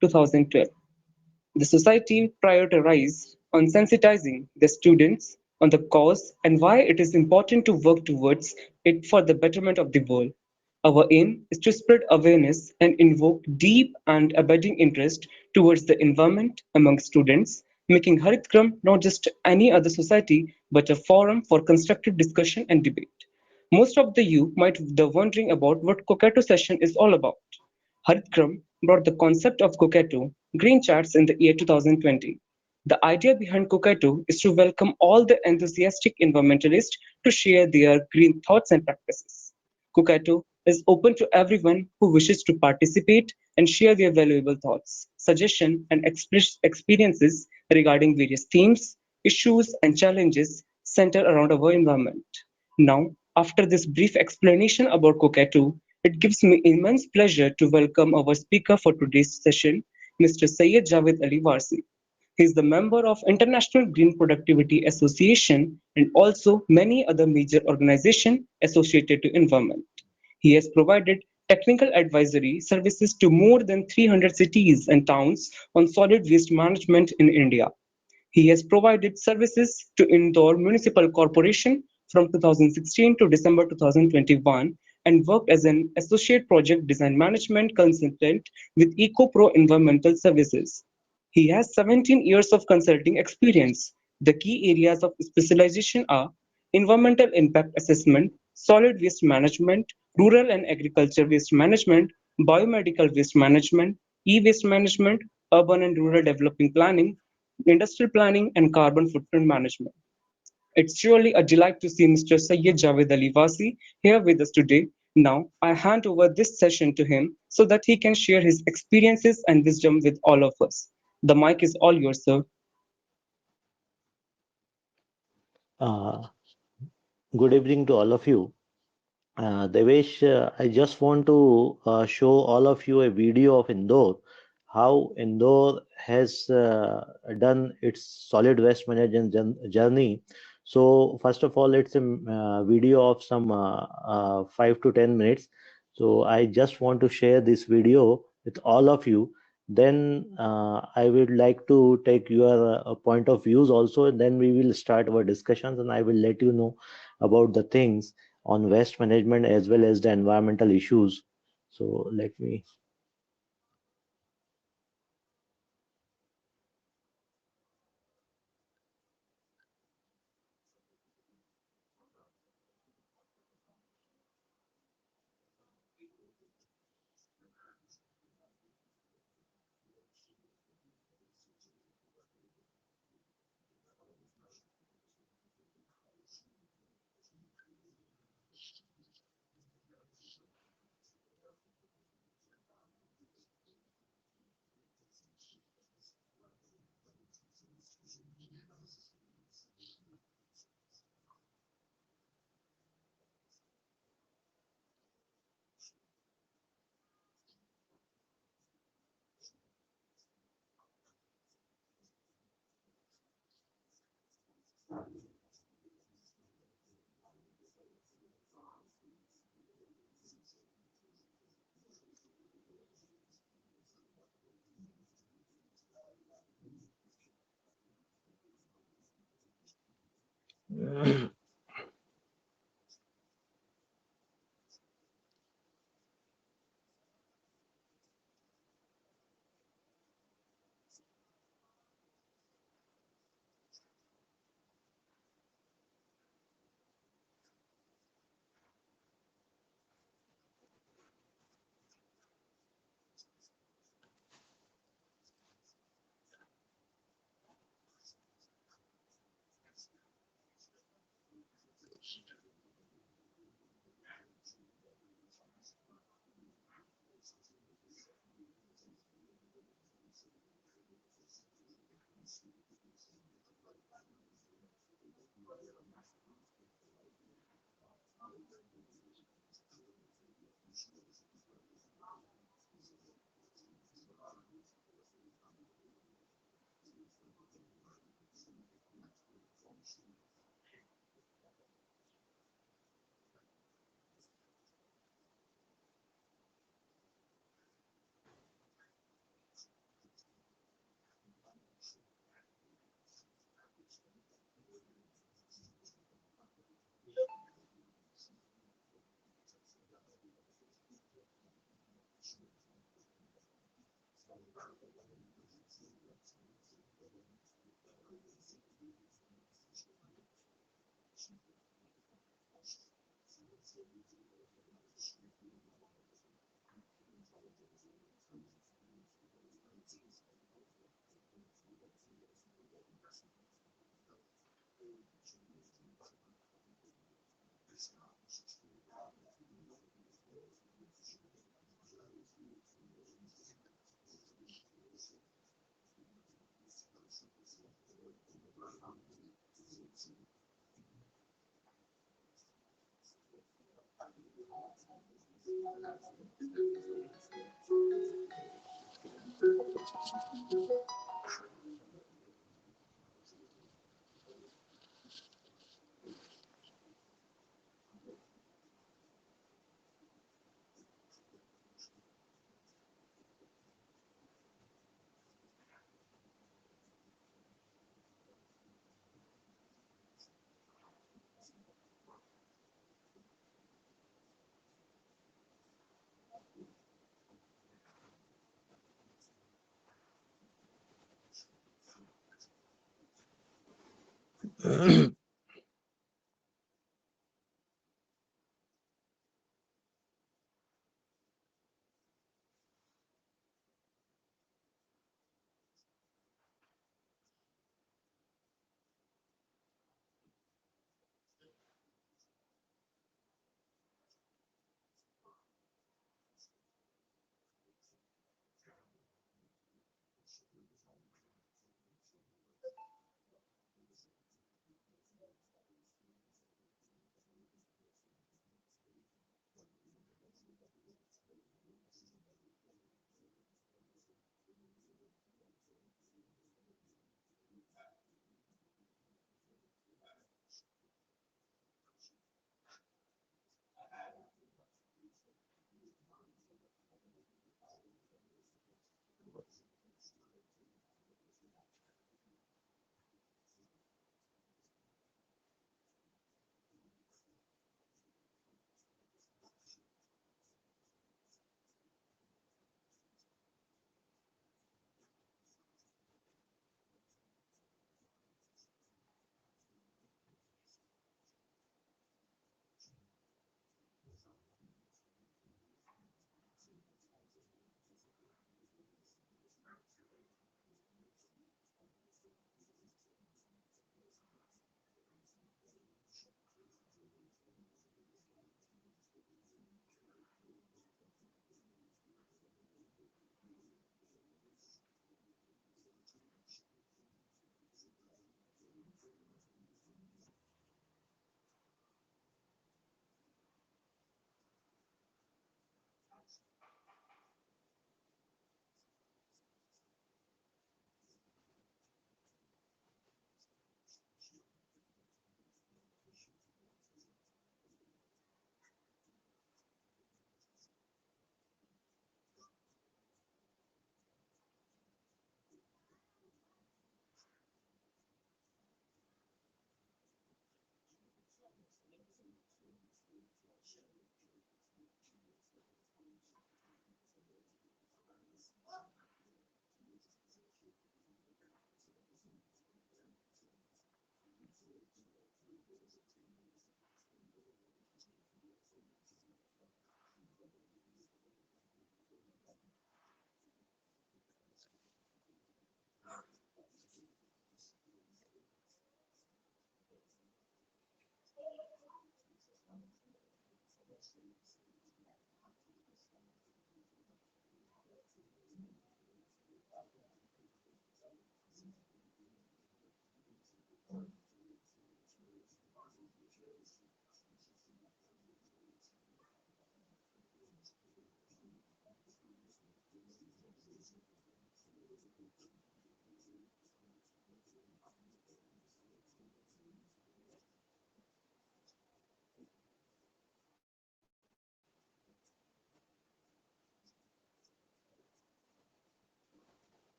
2012. The society prioritized on sensitizing the students on the cause and why it is important to work towards it for the betterment of the world. Our aim is to spread awareness and invoke deep and abiding interest towards the environment among students, making Haritgram not just any other society but a forum for constructive discussion and debate. Most of the you might be wondering about what Cocato session is all about. Haritgram brought the concept of Cocato green charts in the year 2020. The idea behind Cocato is to welcome all the enthusiastic environmentalists to share their green thoughts and practices. Cocato is open to everyone who wishes to participate and share their valuable thoughts, suggestions, and experiences regarding various themes, issues, and challenges centered around our environment. Now, after this brief explanation about Cocato, it gives me immense pleasure to welcome our speaker for today's session, Mr. Syed Javed Ali Warsi. He is the member of International Green Productivity Association and also many other major organizations associated to environment. He has provided technical advisory services to more than 300 cities and towns on solid waste management in India. He has provided services to Indore Municipal Corporation from 2016 to December 2021 and worked as an associate project design management consultant with EcoPro Environmental Services. He has 17 years of consulting experience. The key areas of specialization are environmental impact assessment, solid waste management, rural and agriculture waste management, biomedical waste management, e-waste management, urban and rural developing planning, industrial planning, and carbon footprint management. It's surely a delight to see Mr. Syed Javed Ali Wasi here with us today. Now, I hand over this session to him so that he can share his experiences and wisdom with all of us. The mic is all yours, sir. Uh, Good evening to all of you. Devesh, I just want to show all of you a video of Indore, how Indore has done its solid waste management journey. So, first of all, it's a video of some 5 to 10 minutes. So, I just want to share this video with all of you. Then I would like to take your point of views also, and then we will start our discussions, and I will let you know about the things on waste management as well as the environmental issues. So let me.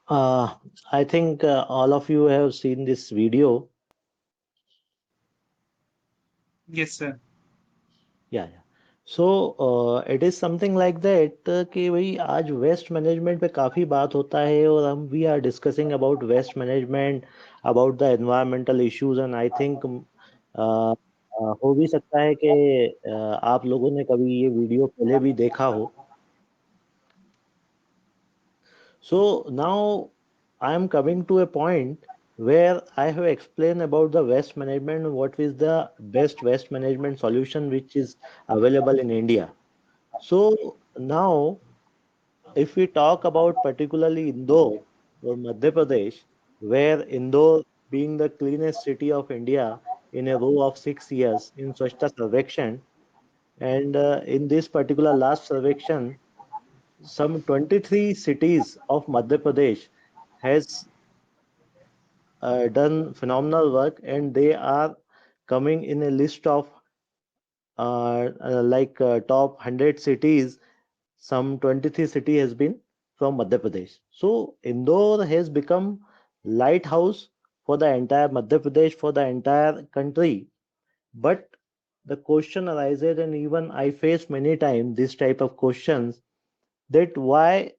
Uh, I think all of you have seen this video. Yes, sir. Yeah, yeah. So it is something like that कि भाई आज waste management पे काफ़ी बात होता है और हम we are discussing about waste management about the environmental issues and I think हो भी सकता है कि आप लोगों ने कभी ये वीडियो पहले भी देखा हो. So now I am coming to a point where I have explained about the waste management, what is the best waste management solution which is available in India. So now, if we talk about particularly Indore or Madhya Pradesh, where Indore being the cleanest city of India in a row of 6 years in Swachhta Sarvekshan, and in this particular last Sarvekshan, some 23 cities of Madhya Pradesh has done phenomenal work and they are coming in a list of top 100 cities. Some 23 city has been from Madhya Pradesh. So Indore has become lighthouse for the entire Madhya Pradesh, for the entire country. But the question arises, and even I face many times this type of questions, that why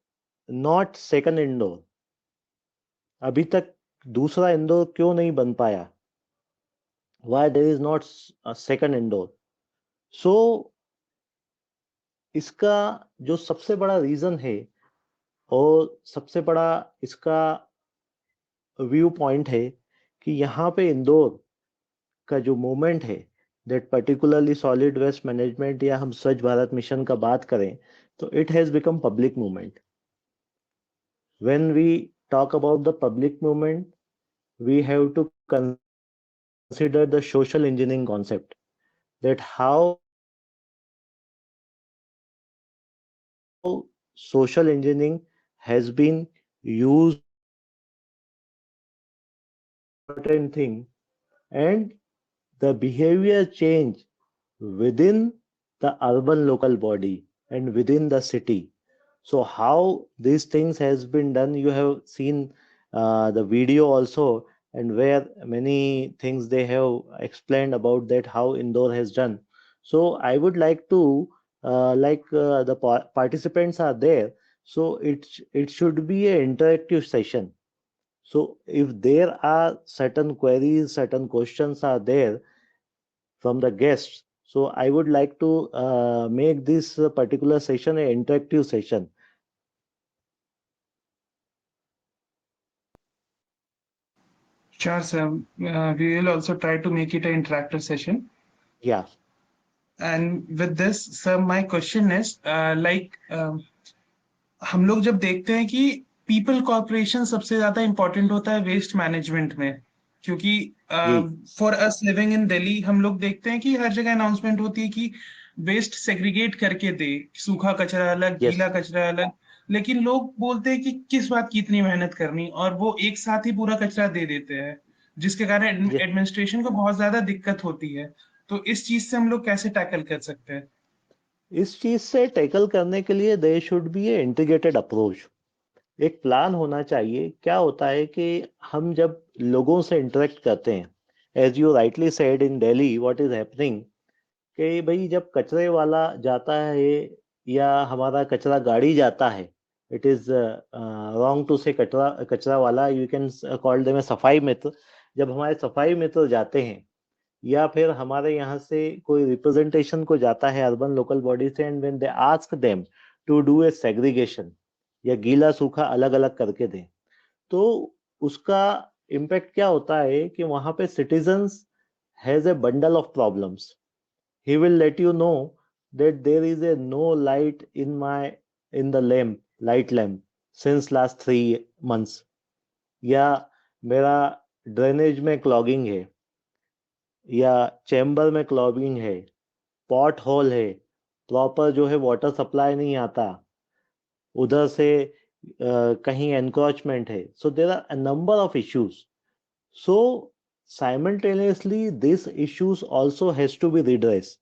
not second Indore? अभी तक दूसरा इंदौर क्यों नहीं बन पाया? Why there is not a second Indore? So इसका जो सबसे बड़ा रीजन है और सबसे बड़ा इसका व्यू पॉइंट है कि यहाँ पे इंदौर का जो मूवमेंट है, that particularly solid waste management या हम स्वच्छ भारत मिशन का बात करें, तो it has become public movement. When we talk about the public movement, we have to consider the social engineering concept, that how social engineering has been used to make certain thing and the behavior change within the urban local body and within the city. So how these things has been done, you have seen the video also, and where many things they have explained about that how Indore has done. So I would like to the participants are there, so it should be a interactive session. So if there are certain queries, certain questions are there from the guests, so I would like to make this particular session an interactive session. Sure, sir. We will also try to make it an interactive session. Yeah. And with this, sir, my question is, हम लोग जब देखते हैं कि people corporation सबसे ज्यादा important होता है वेस्ट मैनेजमेंट में, क्योंकि जी. For us living in Delhi हम लोग देखते हैं कि हर जगह अनाउंसमेंट होती है कि वेस्ट सेग्रीगेट करके दे, सूखा कचरा अलग, गीला Yes. कचरा अलग। लेकिन लोग बोलते हैं कि किस बात की इतनी मेहनत करनी, और वो एक साथ ही पूरा कचरा दे देते हैं, जिसके कारण Yes. एडमिनिस्ट्रेशन को बहुत ज्यादा दिक्कत होती है। तो इस चीज से हम लोग कैसे टैकल कर सकते हैं? इस चीज से टैकल करने के लिए there should be a integrated approach. एक प्लान होना चाहिए. क्या होता है कि हम जब लोगों से इंटरेक्ट करते हैं, as you rightly said in Delhi what is happening, कि भाई जब कचरे वाला जाता है या हमारा कचरा गाड़ी जाता है, इट इज रॉन्ग टू से कचरा कचरा वाला, यू कैन कॉल देम ए सफाई मित्र. जब हमारे सफाई मित्र जाते हैं या फिर हमारे यहाँ से कोई रिप्रेजेंटेशन को जाता है अर्बन लोकल बॉडी से, and when they ask them to do a segregation या गीला सूखा अलग अलग करके दें, तो उसका इम्पैक्ट क्या होता है कि वहां पे citizens has a bundle of problems. He will let you know that there is a no light in the light lamp since last 3 months. या मेरा ड्रेनेज में क्लॉगिंग है, या चैम्बर में क्लॉगिंग है, पॉट होल है, प्रॉपर जो है वाटर सप्लाई नहीं आता, उधर से कहीं एनक्रोचमेंट है. So there are a number of issues. सो simultaneously these issues also has to be redressed.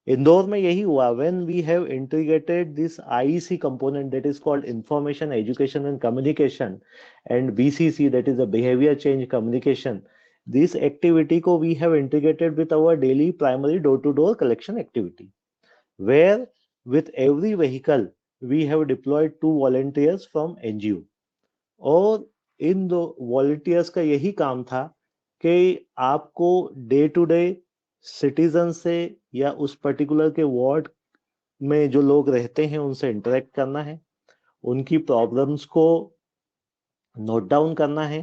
Indore में यही हुआ. when we have integrated this IEC component, that is called information education and communication, and BCC, that is the behavior change communication, this activity ko we have integrated with our daily primary door to door collection activity, where with every vehicle we have deployed 2 volunteers from NGO. और इन दो volunteers का यही काम था कि आपको day to day citizen से या उस पर्टिकुलर के वार्ड में जो लोग रहते हैं उनसे इंटरेक्ट करना है, उनकी प्रॉब्लम्स को नोट डाउन करना है,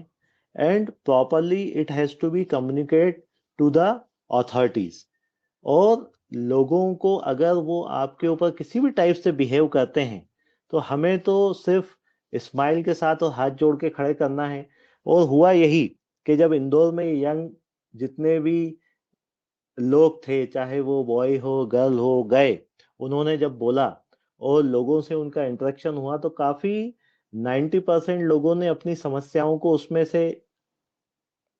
and properly it has to be communicate to the authorities. और लोगों को अगर वो आपके ऊपर किसी भी टाइप से बिहेव करते हैं तो हमें तो सिर्फ स्माइल के साथ और हाथ जोड़ के खड़े करना है. और हुआ यही कि जब इंदौर में यंग जितने भी लोग थे, चाहे वो बॉय हो गर्ल हो, गए, उन्होंने जब बोला और लोगों से उनका इंटरेक्शन हुआ तो काफी 90% लोगों ने अपनी समस्याओं को उसमें से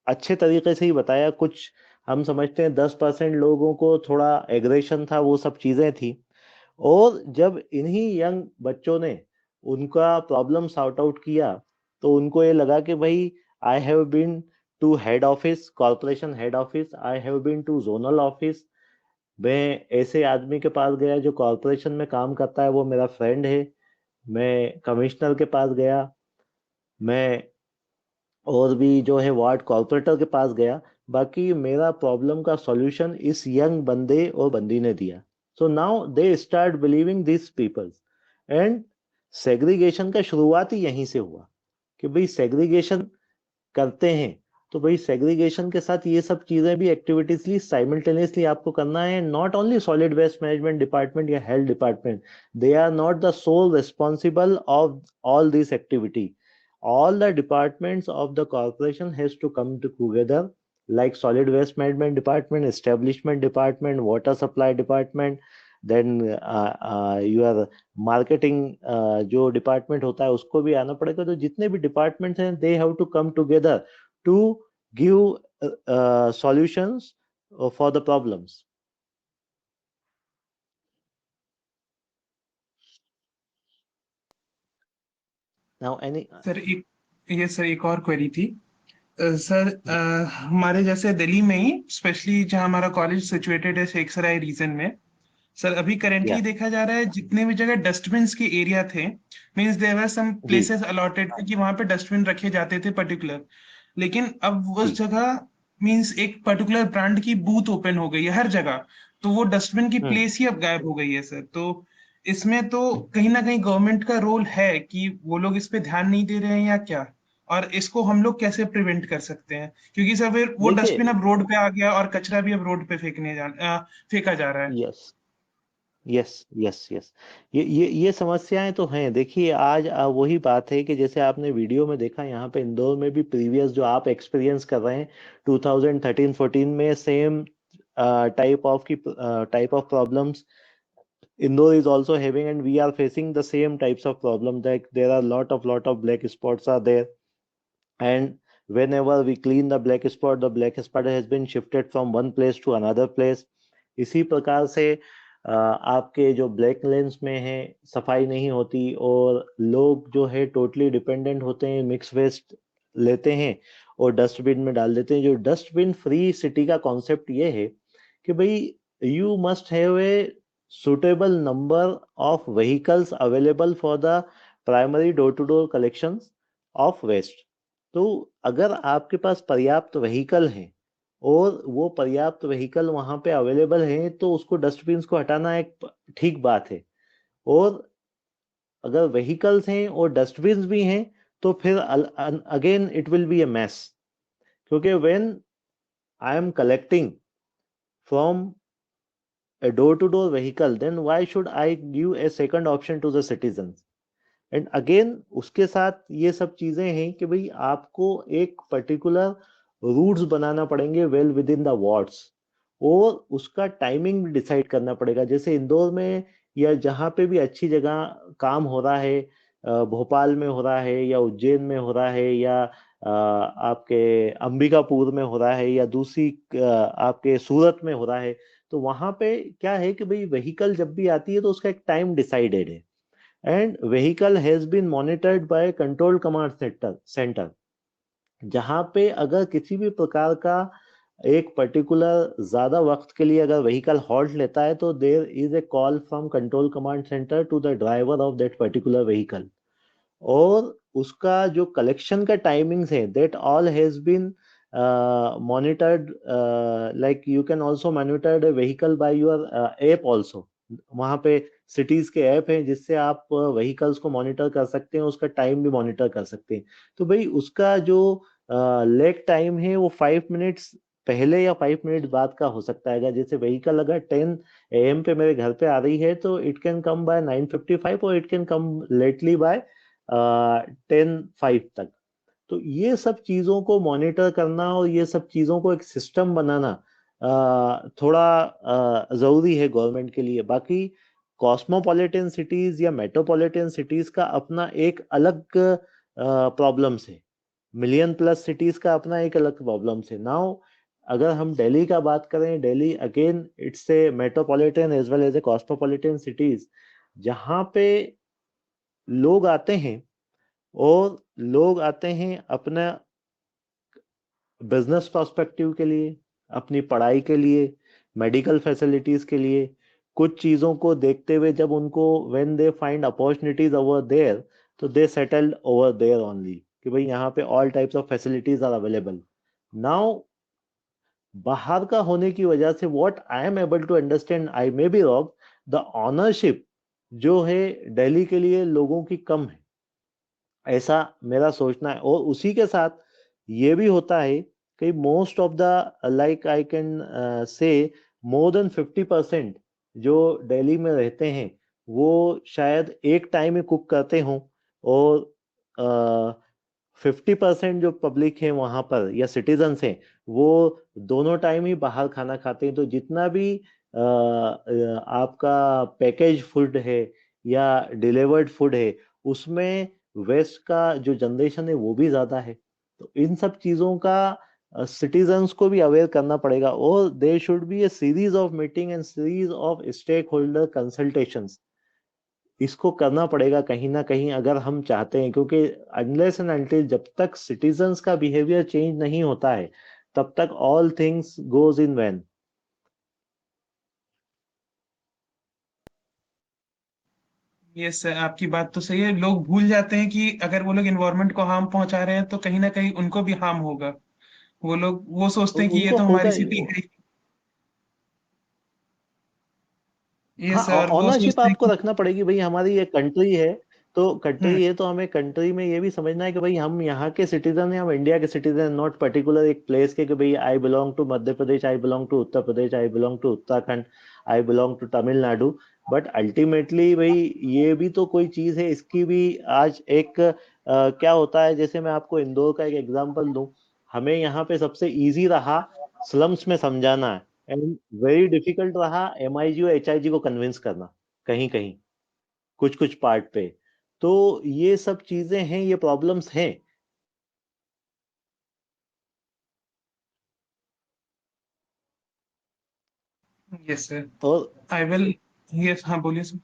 अच्छे तरीके से ही बताया. कुछ हम समझते हैं 10% लोगों को थोड़ा एग्रेशन था, वो सब चीजें थी. और जब इन्हीं यंग बच्चों ने उनका प्रॉब्लम सॉर्ट आउट किया तो उनको ये लगा कि भाई I have been to head office, corporation head office, I have been to zonal office. मैं ऐसे आदमी के पास गया जो कॉर्पोरेशन में काम करता है, वो मेरा फ्रेंड है. मैं कमिश्नर के पास गया, मैं और भी जो है वार्ड कॉर्पोरेटर के पास गया. बाकी मेरा प्रॉब्लम का सॉल्यूशन इस यंग बंदे और बंदी ने दिया. So now they start believing this peoples. And segregation का शुरुआत ही यहीं से हुआ कि भाई सेग्रीगेशन करते हैं तो भाई सेग्रीगेशन के साथ ये सब चीजें भी एक्टिविटीजली साइमल्टेनियसली आपको करना है. Not only solid waste management department या health department, they are not the sole responsible of all this activity. All the departments of the corporation has to come together, like solid waste management department, establishment department, water supply department, then your marketing जो department होता है उसको भी आना पड़ेगा. तो जितने भी departments हैं they have to come together to give solutions for the problems. Now any sir एक ये सर एक और क्वेरी थी। सर हमारे जैसे दिल्ली में ही स्पेशली जहाँ हमारा कॉलेज सिचुएटेड है शेखसराय रीजन में, सर अभी करेंटली yeah देखा जा रहा है जितने भी जगह डस्टबिन के एरिया थे, मीन्स देयर वर सम जी प्लेसेस अलॉटेड थे कि वहां पे डस्टबिन रखे जाते थे पर्टिकुलर, लेकिन अब उस जी जगह मीन्स एक पर्टिकुलर ब्रांड की बूथ ओपन हो गई है हर जगह, तो वो डस्टबिन की हम्म प्लेस ही अब गायब हो गई है सर। तो इसमें तो कहीं ना कहीं गवर्नमेंट का रोल है कि वो लोग इस पे ध्यान नहीं दे रहे हैं या क्या, और इसको हम लोग कैसे प्रिवेंट कर सकते हैं, क्योंकि सर फिर वो देखिए डस्टबिन अब रोड पे आ गया और कचरा भी अब रोड पे फेंका जा रहा है। यस यस यस यस, ये समस्याएं तो हैं. देखिए आज वही बात है कि जैसे आपने वीडियो में देखा, यहाँ पे इंदौर में भी प्रीवियस जो आप एक्सपीरियंस कर रहे हैं 2013-14 में same type of problems Indore is also having, and we are facing the same types of problem, that there are lot of black spots are there. And whenever we clean the black spot has been shifted from one place to another place. इसी प्रकार से आपके जो black lens में है सफाई नहीं होती, और लोग जो है टोटली डिपेंडेंट होते हैं, मिक्स वेस्ट लेते हैं और डस्टबिन में डाल देते हैं. जो डस्टबिन फ्री सिटी का कॉन्सेप्ट ये है कि भाई you must have a suitable number of vehicles available for the primary door to door collections of waste. तो अगर आपके पास पर्याप्त व्हीकल हैं और वो पर्याप्त व्हीकल वहां पे अवेलेबल हैं, तो उसको डस्टबिन को हटाना एक ठीक बात है। और अगर व्हीकल्स हैं और डस्टबिन भी हैं, तो फिर again it will be a mess, क्योंकि when I am collecting from a door to door vehicle, then why should I give a second option to the citizens? And again उसके साथ ये सब चीजें हैं कि भाई आपको एक पर्टिकुलर रूट्स बनाना पड़ेंगे well within the wards, और उसका टाइमिंग भी डिसाइड करना पड़ेगा। जैसे इंदौर में या जहाँ पे भी अच्छी जगह काम हो रहा है, भोपाल में हो रहा है या उज्जैन में हो रहा है या आपके अंबिकापुर में हो रहा है या दूसरी आपके सूरत में हो रहा है, तो वहां पे क्या है कि भाई व्हीकल जब भी आती है तो उसका एक टाइम डिसाइडेड है, and vehicle has been monitored by control command centre, जहां पे अगर किसी भी प्रकार का एक पर्टिकुलर ज्यादा वक्त के लिए अगर व्हीकल हॉल्ट लेता है, तो there is a call from control command centre to the driver of that particular vehicle, और उसका जो कलेक्शन का टाइमिंग्स है that all has been monitored, like you can also monitor the vehicle by your app also। वहां पे cities के app हैं जिससे आप व्हीकल्स को मॉनिटर कर सकते हैं, उसका टाइम भी मॉनिटर कर सकते हैं। तो भाई उसका जो लेग टाइम है वो 5 मिनट्स पहले या 5 मिनट बाद का हो सकता है। जैसे व्हीकल अगर 10 AM पे मेरे घर पे आ रही है, तो इट कैन कम बाय 9:55 और it can come lately by 10:05 तक। तो ये सब चीजों को मॉनिटर करना और ये सब चीजों को एक सिस्टम बनाना थोड़ा जरूरी है गवर्नमेंट के लिए। बाकी कॉस्मोपॉलिटन सिटीज या मेट्रोपॉलिटन सिटीज का अपना एक अलग प्रॉब्लम्स है, मिलियन प्लस सिटीज का अपना एक अलग प्रॉब्लम्स है। नाउ अगर हम दिल्ली का बात करें, Delhi again it's a metropolitan as well as a cosmopolitan cities, जहाँ पे लोग आते हैं, और लोग आते हैं अपना बिजनेस पर्सपेक्टिव के लिए, अपनी पढ़ाई के लिए, मेडिकल फैसिलिटीज के लिए, कुछ चीजों को देखते हुए जब उनको when they find opportunities over there, तो they settled over there only, कि भाई यहाँ पे all types of facilities are available. Now बाहर का होने की वजह से what I am able to understand, I may be wrong, the ownership जो है दिल्ली के लिए लोगों की कम है, ऐसा मेरा सोचना है। और उसी के साथ ये भी होता है कि most of the like I can say more than 50% जो दिल्ली में रहते हैं वो शायद एक टाइम ही कुक करते हों, और 50% जो पब्लिक है वहां पर या सिटीजन्स हैं वो दोनों टाइम ही बाहर खाना खाते हैं। तो जितना भी आपका पैकेज फूड है या डिलीवर्ड फूड है, उसमें वेस्ट का जो जनरेशन है वो भी ज्यादा है। तो इन सब चीजों का सिटीजन्स को भी अवेयर करना पड़ेगा, और there should be a series of meeting and series of stakeholder consultations. इसको करना पड़ेगा कहीं ना कहीं अगर हम चाहते हैं, क्योंकि अनलेस एंड अनटिल जब तक सिटीजन्स का बिहेवियर चेंज नहीं होता है, तब तक all things goes in vain. ये आपकी बात तो सही है। लोग भूल जाते हैं कि अगर वो लोग इन्वायरमेंट को हार्म पहुंचा रहे हैं तो कहीं ना कहीं उनको भी हार्म होगा। वो लोग वो सोचते हैं कि ये उनको तो होगा हमारी ही। सिटी है। ये हाँ, सर वो ऑनरशिप सोचते हैं आपको कि रखना पड़ेगी भाई, हमारी ये कंट्री है। तो हम्म। कंट्री है तो हमें कंट्री में ये भी समझना है कि भाई हम यहाँ के सिटीजन हैं, हम इंडिया के सिटीजन, नॉट पर्टिकुलर एक प्लेस के, कि भाई I belong to Madhya Pradesh, I belong to Uttar Pradesh, I belong to Uttarakhand, I belong to Tamil Nadu. But ultimately भाई ये भी तो कोई चीज है, इसकी भी आज एक क्या होता है, जैसे मैं आपको इंदौर का एक एग्जांपल दूं, हमें यहाँ पे सबसे इजी रहा स्लम्स में समझाना, एंड वेरी डिफिकल्ट रहा एमआईजी और एचआईजी को कन्विंस करना कहीं कहीं, कुछ कुछ पार्ट पे। तो ये सब चीजें हैं, ये प्रॉब्लम्स हैं। Yes sir. और आई विल। यस, हाँ बोलिए सर।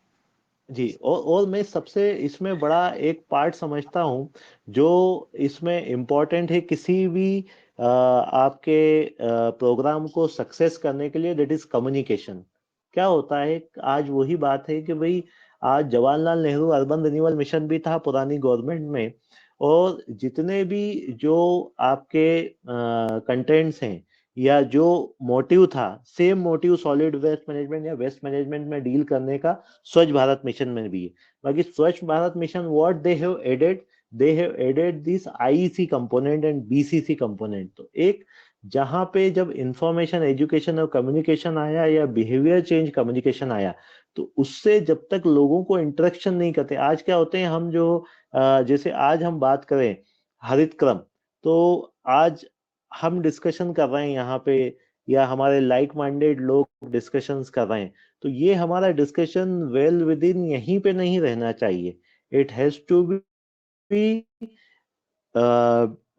जी, और मैं सबसे इसमें बड़ा एक पार्ट समझता हूँ जो इसमें इम्पोर्टेंट है किसी भी आपके प्रोग्राम को सक्सेस करने के लिए, दैट इज कम्युनिकेशन। क्या होता है, आज वही बात है कि भाई आज Jawaharlal Nehru urban renewal mission भी था पुरानी गवर्नमेंट में, और जितने भी जो आपके कंटेंट्स हैं या जो मोटिव था, same motive solid waste management या वेस्ट मैनेजमेंट में डील करने का स्वच्छ भारत मिशन में भी है। बाकी Swachh Bharat mission what they have added this IEC component and BCC component. तो एक जहां पे जब इंफॉर्मेशन एजुकेशन और कम्युनिकेशन आया या बिहेवियर चेंज कम्युनिकेशन आया, तो उससे जब तक लोगों को इंटरेक्शन नहीं करते, आज क्या होते हैं हम जो जैसे आज हम बात करें हरित क्रम, तो आज हम डिस्कशन कर रहे हैं यहाँ पे या हमारे लाइक माइंडेड लोग डिस्कशंस कर रहे हैं, तो ये हमारा डिस्कशन वेल विद इन यहीं पे नहीं रहना चाहिए। It has to be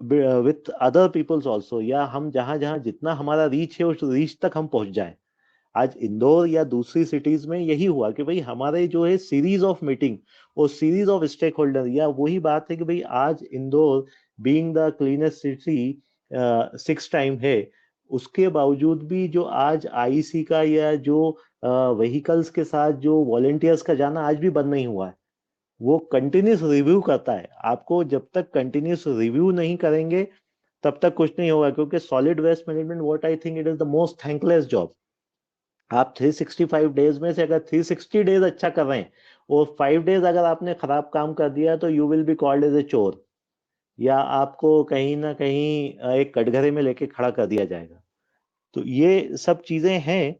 with other peoples also, या हम जहां जहां जितना हमारा रीच है उस रीच तक हम पहुंच जाए। आज इंदौर या दूसरी सिटीज में यही हुआ कि भाई हमारे जो है सीरीज ऑफ मीटिंग और सीरीज ऑफ स्टेक होल्डर, या वही बात है कि भाई आज Indore being the cleanest city 6 time है, उसके बावजूद भी जो आज आईसी का या जो व्हीकल्स के साथ जो वॉलेंटियर्स का जाना आज भी बंद नहीं हुआ है। वो कंटिन्यूस रिव्यू करता है। आपको जब तक कंटिन्यूस रिव्यू नहीं करेंगे तब तक कुछ नहीं होगा, क्योंकि solid waste management what I think it is the most thankless job. आप 365 डेज में से अगर 360 डेज अच्छा कर रहे हैं और 5 डेज अगर आपने खराब काम कर दिया तो you will be called as a चोर, या आपको कहीं ना कहीं एक कटघरे में लेके खड़ा कर दिया जाएगा। तो ये सब चीजें हैं,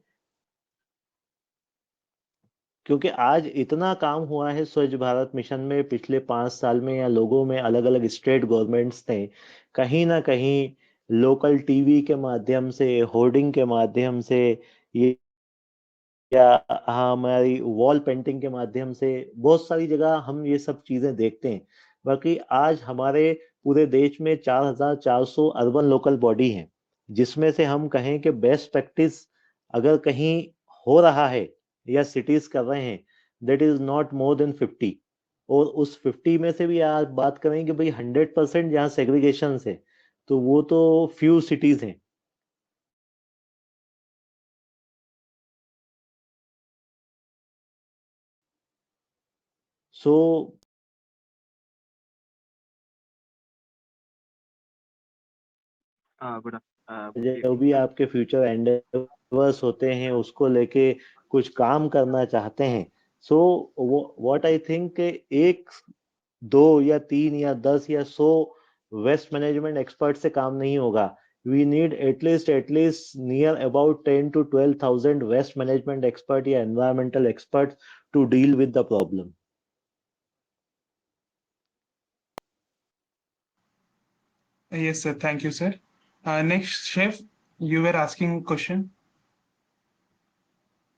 क्योंकि आज इतना काम हुआ है स्वच्छ भारत मिशन में पिछले 5 साल में, या लोगों में अलग अलग स्टेट गवर्नमेंट्स ने कहीं ना कहीं लोकल टीवी के माध्यम से, होर्डिंग के माध्यम से, ये या हमारी वॉल पेंटिंग के माध्यम से बहुत सारी जगह हम ये सब चीजें देखते हैं। बाकी आज हमारे पूरे देश में 4,400 अर्बन लोकल बॉडी हैं, जिसमें से हम कहें कि बेस्ट प्रैक्टिस अगर कहीं हो रहा है या सिटीज कर रहे हैं, that is not more than 50। और उस 50 में से भी आज बात करें कि भाई 100% जहाँ सेग्रीगेशन है, तो वो तो फ्यू सिटीज हैं। सो गुड गुड जो इवनिंग भी सर। आपके फ्यूचर एंडेवर्स होते हैं उसको लेके कुछ काम करना चाहते हैं, सो व्हाट आई थिंक, एक दो या तीन या 10 या 100 वेस्ट मैनेजमेंट एक्सपर्ट से काम नहीं होगा। We need at least near about 10 to 12,000 waste management expert या environmental expert to deal with the problem. Yes, sir. Thank you, sir. Next, chef, you were asking question.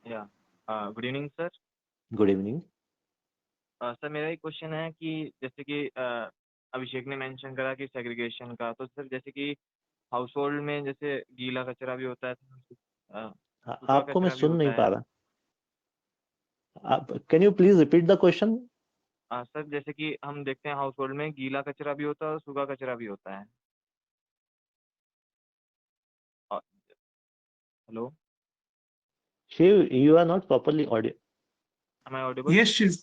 या good evening sir. Good evening. Sir मेरा एक question है कि जैसे कि अभिषेक ने mention करा कि सेग्रीगेशन का, तो सर जैसे कि हाउस होल्ड में जैसे गीला कचरा भी होता है, सूखा आपको मैं कचरा भी सुन नहीं होता पा है। रहा, आप can you please repeat the question? Sir जैसे कि हम देखते हैं हाउस होल्ड में गीला कचरा भी होता है और सूखा कचरा भी होता है। Hello, Shiv, you are not properly audio। Am I audible? Yes, chef.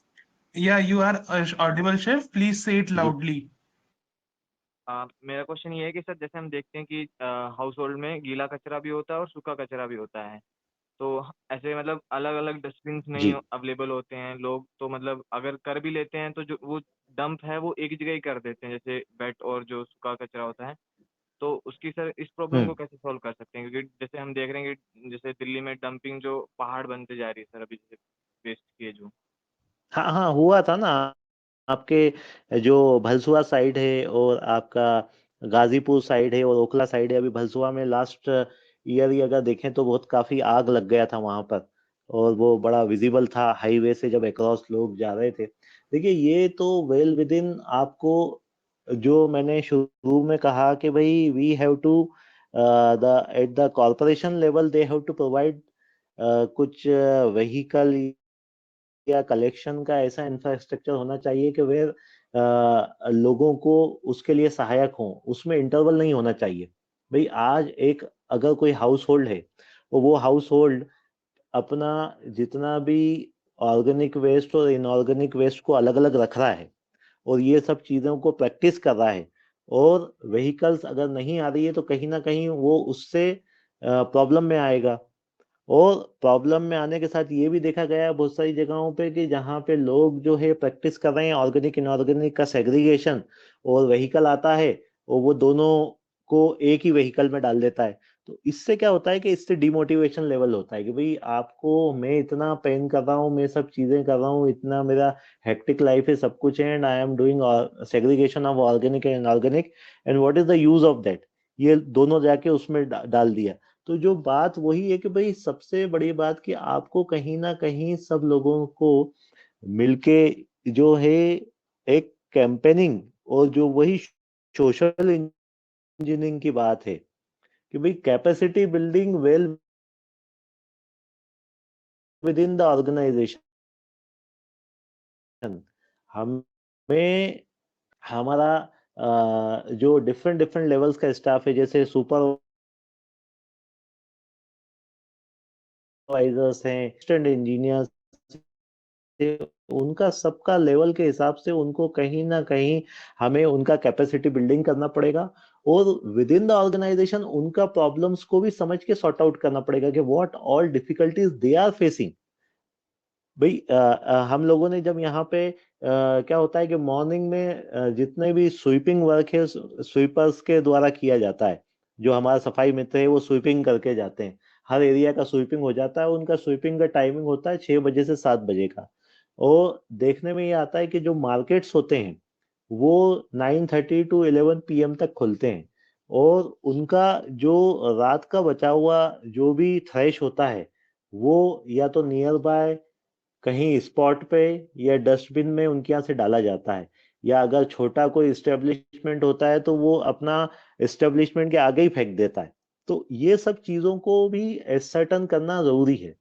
Yeah, you are audible, chef. Please say it जी। loudly. मेरा क्वेश्चन ये है कि सर जैसे हम देखते हैं कि हाउस होल्ड में गीला कचरा भी होता है और सूखा कचरा भी होता है, तो ऐसे मतलब अलग अलग डस्टबिन जी। नहीं अवेलेबल होते हैं लोग, तो मतलब अगर कर भी लेते हैं तो जो वो डंप है वो एक जगह ही कर देते हैं, जैसे वेट और जो सूखा कचरा होता है। तो उसकी सर इस प्रॉब्लम हम्म। को कैसे सॉल्व कर सकते हैं, क्योंकि जैसे हम देख रहे हैं कि जैसे दिल्ली में डंपिंग जो पहाड़ बनते जा रही है सर अभी, जैसे वेस्ट की है जो। हाँ हाँ, हुआ था ना आपके जो भलसुआ साइड है और आपका गाजीपुर साइड है और ओखला साइड है। अभी भलसुआ में लास्ट ईयर ही अगर देखें तो बहुत काफी आग लग गया था वहां पर, और वो बड़ा विजिबल था हाईवे से जब अक्रॉस लोग जा रहे थे। देखिए ये तो वेल विद इन आपको, जो मैंने शुरू में कहा कि भाई we have to the at the corporation level they have to provide कुछ व्हीकल या कलेक्शन का ऐसा इंफ्रास्ट्रक्चर होना चाहिए कि वे लोगों को उसके लिए सहायक हो, उसमें इंटरवल नहीं होना चाहिए। भाई आज एक अगर कोई हाउस होल्ड है और वो हाउस होल्ड अपना जितना भी ऑर्गेनिक वेस्ट और इनऑर्गेनिक वेस्ट को अलग अलग रख रहा है, और ये सब चीज़ों को प्रैक्टिस कर रहा है, और व्हीकल्स अगर नहीं आ रही है तो कहीं ना कहीं वो उससे प्रॉब्लम में आएगा। और प्रॉब्लम में आने के साथ ये भी देखा गया है बहुत सारी जगहों पे कि जहाँ पे लोग जो है प्रैक्टिस कर रहे हैं ऑर्गेनिक इनऑर्गेनिक का सेग्रीगेशन, और व्हीकल आता है और वो दोनों को एक ही व्हीकल में डाल देता है। तो इससे क्या होता है कि इससे डिमोटिवेशन लेवल होता है कि भाई आपको, मैं इतना पेन कर रहा हूँ, मैं सब चीजें कर रहा हूँ, इतना मेरा हेक्टिक लाइफ है, सब कुछ है, and I am doing segregation of organic and inorganic, and what is the use of that. ये दोनों जाके उसमें डाल दिया। तो जो बात वही है कि भाई सबसे बड़ी बात कि आपको कहीं ना कहीं सब लोगों को मिलके जो है एक कैंपेनिंग, और जो वही सोशल इंजीनियरिंग की बात है कि भाई capacity building well within the organisation. हमें हमारा जो डिफरेंट डिफरेंट लेवल्स का स्टाफ है, जैसे सुपरवाइजर्स हैं, असिस्टेंट इंजीनियर्स, उनका सबका लेवल के हिसाब से उनको कहीं ना कहीं हमें उनका कैपेसिटी बिल्डिंग करना पड़ेगा, और विद इन द ऑर्गेनाइजेशन उनका प्रॉब्लम्स को भी समझ के सॉर्ट आउट करना पड़ेगा कि what all difficulties they are facing. भाई हम लोगों ने जब यहाँ पे क्या होता है कि मॉर्निंग में जितने भी स्वीपिंग वर्क है स्वीपर्स के द्वारा किया जाता है, जो हमारा सफाई मित्र है वो स्वीपिंग करके जाते हैं, हर एरिया का स्वीपिंग हो जाता है, उनका स्वीपिंग का टाइमिंग होता है 6 बजे से 7 बजे का। और देखने में ये आता है कि जो मार्केट्स होते हैं वो 9:30 to 11 PM तक खुलते हैं, और उनका जो रात का बचा हुआ जो भी थ्रेश होता है वो या तो नियर बाय कहीं स्पॉट पे या डस्टबिन में उनके यहाँ से डाला जाता है, या अगर छोटा कोई इस्टेब्लिशमेंट होता है तो वो अपना इस्टेब्लिशमेंट के आगे ही फेंक देता है। तो ये सब चीजों को भी सर्टन करना जरूरी है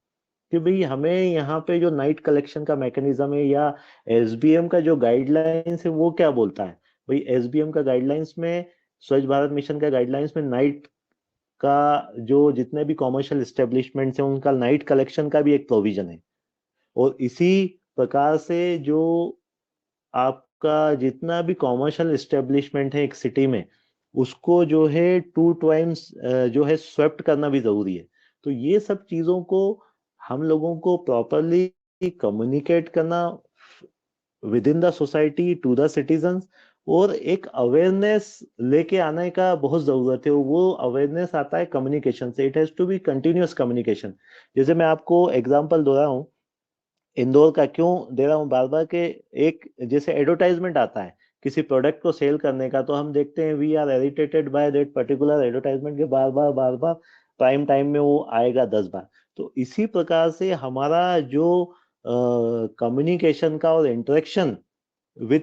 कि भाई हमें यहाँ पे जो नाइट कलेक्शन का मैकेनिज्म है, या एसबीएम का जो गाइडलाइंस है वो क्या बोलता है। भाई एसबीएम का गाइडलाइंस में, स्वच्छ भारत मिशन का गाइडलाइंस में नाइट का जो जितने भी कॉमर्शियल इस्टेब्लिशमेंट्स हैं उनका नाइट कलेक्शन का भी एक प्रोविजन है। और इसी प्रकार से जो आपका जितना भी कॉमर्शियल इस्टेब्लिशमेंट है एक सिटी में, उसको जो है 2 टाइम्स जो है स्वेप्ट करना भी जरूरी है। तो ये सब चीजों को हम लोगों को प्रॉपरली कम्युनिकेट करना within the society to the citizens, और एक अवेयरनेस लेके आने का बहुत जरूरत है। वो अवेयरनेस आता है कम्युनिकेशन से, it has to be continuous communication. जैसे मैं आपको एग्जांपल दे रहा हूँ, इंदौर का क्यों दे रहा हूँ बार बार के, एक जैसे एडवर्टाइजमेंट आता है किसी प्रोडक्ट को सेल करने का, तो हम देखते हैं we are irritated by that particular advertisement के बार बार प्राइम टाइम में वो आएगा 10 बार। तो इसी प्रकार से हमारा जो कम्युनिकेशन का और इंटरेक्शन विथ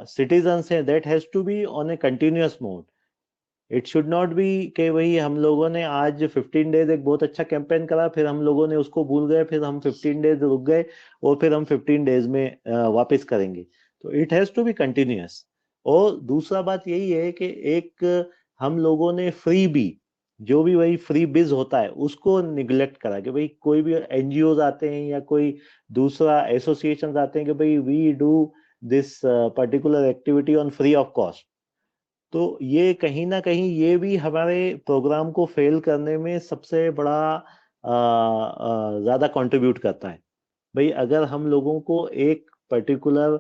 सिटीजन्स है, that has to be on a continuous mode. It should not be कि वही हम लोगों ने आज 15 डेज एक बहुत अच्छा कैंपेन करा, फिर हम लोगों ने उसको भूल गए, फिर हम 15 डेज रुक गए, और फिर हम 15 डेज में वापस करेंगे। तो it has to be continuous. और दूसरा बात यही है कि एक हम लोगों ने फ्री बी, जो भी वही फ्री बिज होता है उसको निग्लेक्ट करा कि भाई कोई भी एनजीओ आते हैं या कोई दूसरा एसोसिएशन आते हैं कि भाई we do this particular activity on free of cost. तो ये कहीं ना कहीं ये भी हमारे प्रोग्राम को फेल करने में सबसे बड़ा ज्यादा कंट्रीब्यूट करता है। भाई अगर हम लोगों को एक पर्टिकुलर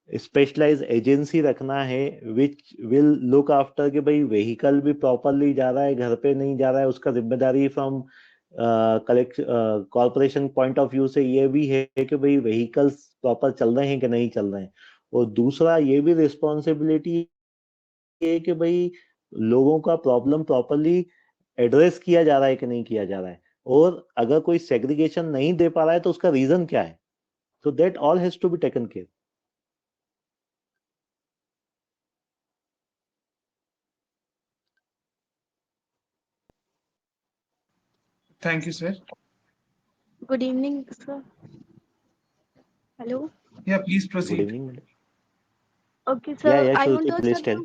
स्पेशलाइज एजेंसी रखना है विच विल लुक आफ्टर कि भाई व्हीकल भी प्रॉपरली जा रहा है, घर पे नहीं जा रहा है, उसका जिम्मेदारी from collect corporation point of view से ये भी है कि भाई व्हीकल्स प्रॉपर चल रहे हैं कि नहीं चल रहे हैं। और दूसरा ये भी रिस्पॉन्सिबिलिटी है कि भाई लोगों का प्रॉब्लम प्रॉपरली एड्रेस किया जा रहा है कि नहीं किया जा रहा है, और अगर कोई सेग्रीगेशन नहीं दे पा रहा है तो उसका रीजन क्या है। So that all has to be taken care. Thank you, sir. Good evening, sir. Hello. Yeah, please good proceed. Evening madam. Okay, yeah sir. Yeah I want Shruti to ask please that tell.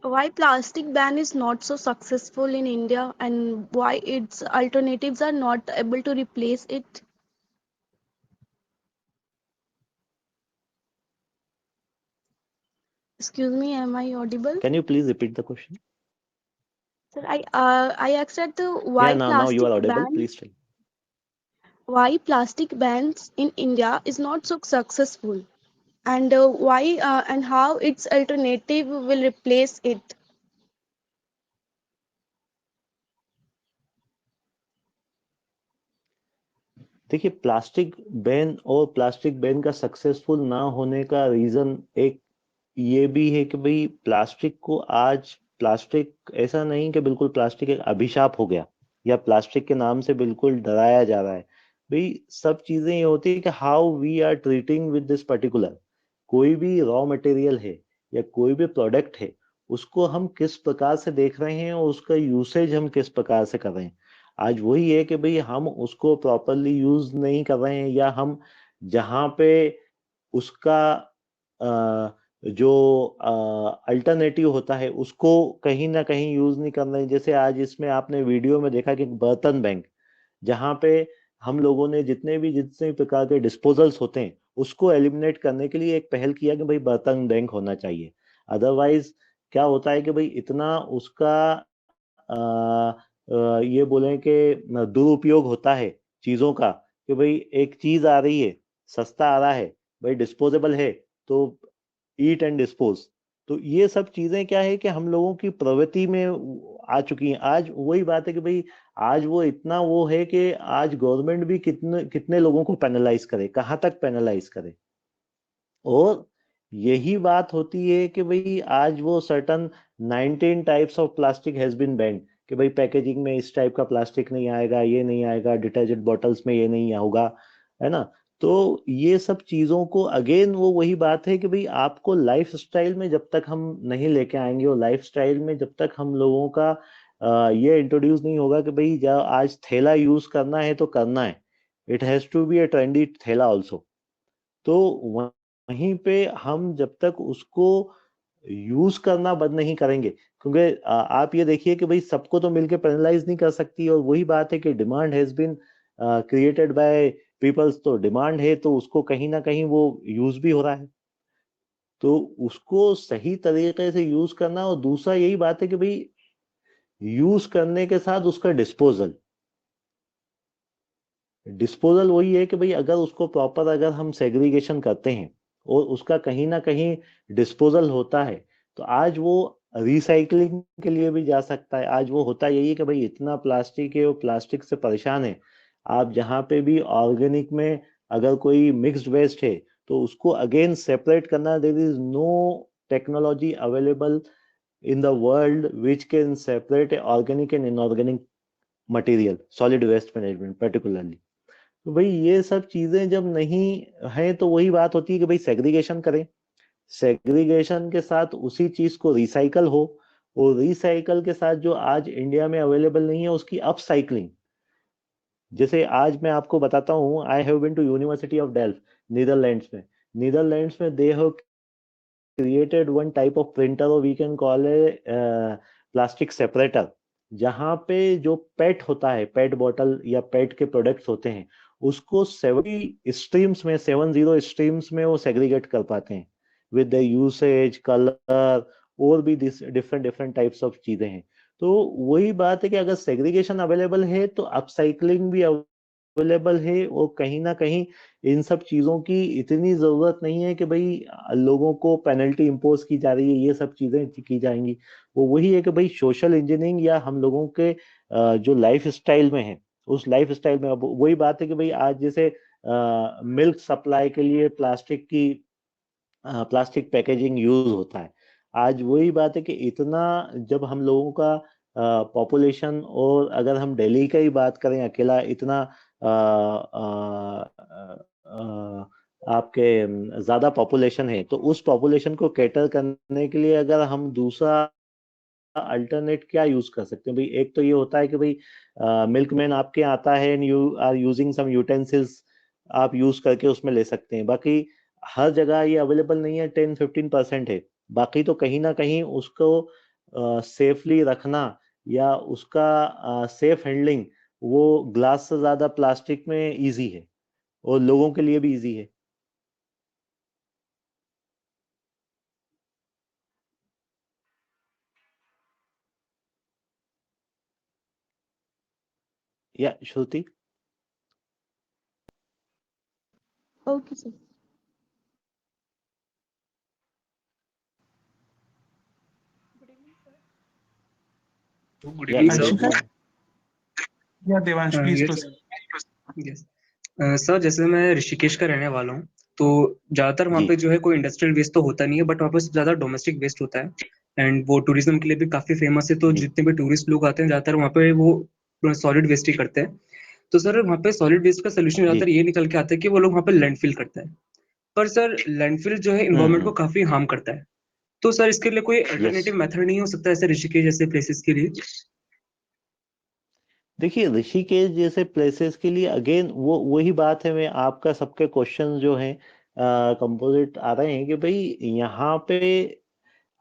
why plastic ban is not so successful in India and why its alternatives are not able to replace it. Excuse me, am I audible? Can you please repeat the question? Sir, I asked that Yeah, now you are audible. Please tell. why plastic bans in India is not so successful, and why and how its alternative will replace it. देखिए, plastic ban का successful ना होने का reason एक ये भी है कि भाई प्लास्टिक ऐसा नहीं कि बिल्कुल प्लास्टिक एक अभिशाप हो गया या प्लास्टिक के नाम से बिल्कुल डराया जा रहा है। भाई सब चीजें ये होती है कि how we are treating with this particular, कोई भी रॉ मटेरियल है या कोई भी प्रोडक्ट है, उसको हम किस प्रकार से देख रहे हैं और उसका यूसेज हम किस प्रकार से कर रहे हैं। आज वही है कि भाई हम उसको प्रॉपरली यूज नहीं कर रहे हैं, या हम जहाँ पे उसका जो अल्टरनेटिव होता है उसको कहीं ना कहीं यूज नहीं कर रहे हैं। जैसे आज इसमें आपने वीडियो में देखा कि बर्तन बैंक, जहाँ पे हम लोगों ने जितने भी प्रकार के डिस्पोजल्स होते हैं उसको एलिमिनेट करने के लिए एक पहल किया कि भाई बर्तन बैंक होना चाहिए। अदरवाइज क्या होता है कि भाई इतना उसका ये बोलें कि दुरुपयोग होता है चीजों का, कि भाई एक चीज आ रही है, सस्ता आ रहा है, भाई डिस्पोजेबल है, तो ईट एंड डिस्पोज। तो ये सब चीजें क्या है कि हम लोगों की प्रवृत्ति में आ चुकी हैं। आज वही बात है कि भाई आज वो इतना वो है कि आज गवर्नमेंट भी कितने कितने लोगों को पेनलाइज करे, कहाँ तक पेनलाइज करे। और यही बात होती है कि भाई आज वो certain 19 types of plastic has been banned, कि भाई पैकेजिंग में इस टाइप का प्लास्टिक नहीं आएगा, ये नहीं आएगा, डिटर्जेंट बॉटल्स में ये नहीं होगा, है ना। तो ये सब चीजों को अगेन वो वही बात है कि भाई आपको लाइफ स्टाइल में जब तक हम नहीं लेके आएंगे, और लाइफ स्टाइल में जब तक हम लोगों का ये इंट्रोड्यूस नहीं होगा कि भाई जब आज थैला यूज करना है तो करना है, it has to be a trendy थैला ऑल्सो। तो वहीं पे हम जब तक उसको यूज करना बंद नहीं करेंगे, क्योंकि आप ये देखिए कि भाई सबको तो मिलके पेनलाइज नहीं कर सकती, और वही बात है कि demand has been created by peoples, तो डिमांड है तो उसको कहीं ना कहीं वो यूज भी हो रहा है। तो उसको सही तरीके से यूज करना, और दूसरा यही बात है कि भाई यूज करने के साथ उसका डिस्पोजल, डिस्पोजल वही है कि भाई अगर उसको प्रॉपर अगर हम सेग्रीगेशन करते हैं और उसका कहीं ना कहीं डिस्पोजल होता है, तो आज वो रिसाइकलिंग के लिए भी जा सकता है। आज वो होता यही है कि भाई इतना प्लास्टिक है, वो प्लास्टिक से परेशान है, आप जहाँ पे भी ऑर्गेनिक में अगर कोई मिक्स्ड वेस्ट है तो उसको अगेन सेपरेट करना, there is no technology available in the world which can separate organic and inorganic material, solid waste management particularly। तो भाई ये सब चीजें जब नहीं है तो वही बात होती है कि भाई सेग्रीगेशन करें, सेग्रीगेशन के साथ उसी चीज को रिसाइकल हो, और रिसाइकल के साथ जो आज इंडिया में अवेलेबल नहीं है उसकी अपसाइकलिंग। जैसे आज मैं आपको बताता हूँ, I have been to University of Delft, Netherlands में। नीदरलैंड्स में they have created one type of printer, or we can call a plastic separator, जहाँ पे जो पेट होता है, पेट बॉटल या पेट के प्रोडक्ट्स होते हैं, उसको 70 स्ट्रीम्स में वो सेग्रीगेट कर पाते हैं विद द यूसेज, कलर, और भी डिफरेंट डिफरेंट टाइप्स ऑफ चीजें हैं। तो वही बात है कि अगर सेग्रीगेशन अवेलेबल है तो अपसाइकलिंग भी अवेलेबल है, और कहीं ना कहीं इन सब चीजों की इतनी जरूरत नहीं है कि भाई लोगों को पेनल्टी इम्पोज की जा रही है, ये सब चीजें की जाएंगी। वो वही है कि भाई सोशल इंजीनियरिंग या हम लोगों के जो लाइफ स्टाइल में है, उस लाइफ स्टाइल में अब वही बात है कि भाई आज जैसे मिल्क सप्लाई के लिए प्लास्टिक पैकेजिंग यूज होता है। आज वही बात है कि इतना जब हम लोगों का पॉपुलेशन, और अगर हम दिल्ली का ही बात करें अकेला, इतना आपके ज्यादा पॉपुलेशन है, तो उस पॉपुलेशन को कैटर करने के लिए अगर हम दूसरा अल्टरनेट क्या यूज कर सकते हैं। भाई एक तो ये होता है कि भाई मिल्कमैन आपके आता है and you are using some utensils, आप यूज करके उसमें ले सकते हैं। बाकी हर जगह ये अवेलेबल नहीं है, 10-15% है। बाकी तो कहीं ना कहीं उसको सेफली रखना या उसका सेफ हैंडलिंग, वो ग्लास से ज्यादा प्लास्टिक में इजी है, और लोगों के लिए भी इजी है। या श्रुति? Okay, sir. गुड या evening good sir. Anshika evening. या Devansh, please yes proceed. Yes sir, जैसे मैं ऋषिकेश का रहने वाला हूँ, तो ज़्यादातर वहाँ जी पे जो है कोई इंडस्ट्रियल वेस्ट तो होता नहीं है, बट वहाँ पे ज़्यादा डोमेस्टिक वेस्ट होता है। एंड वो टूरिज्म के लिए भी काफ़ी फेमस है, तो जी जितने भी टूरिस्ट लोग आते हैं ज़्यादातर वहाँ पे वो सॉलिड वेस्ट ही करते हैं। तो सर वहाँ पे सॉलिड वेस्ट का सोल्यूशन जी। ज़्यादातर ये निकल के आता है कि वो लोग वहाँ पे लैंडफिल करते हैं। पर सर लैंडफिल जो है इन्वायरमेंट को काफ़ी हार्म करता है। तो सर इसके लिए कोई यस, अल्टरनेटिव मेथड नहीं हो सकता ऐसे ऋषिकेश जैसे प्लेसेस के लिए? देखिए ऋषिकेश जैसे प्लेसेस के लिए अगेन वो वही बात है, मैं आपका सबके क्वेश्चन जो हैं कंपोजिट आ रहे हैं कि भाई यहाँ पे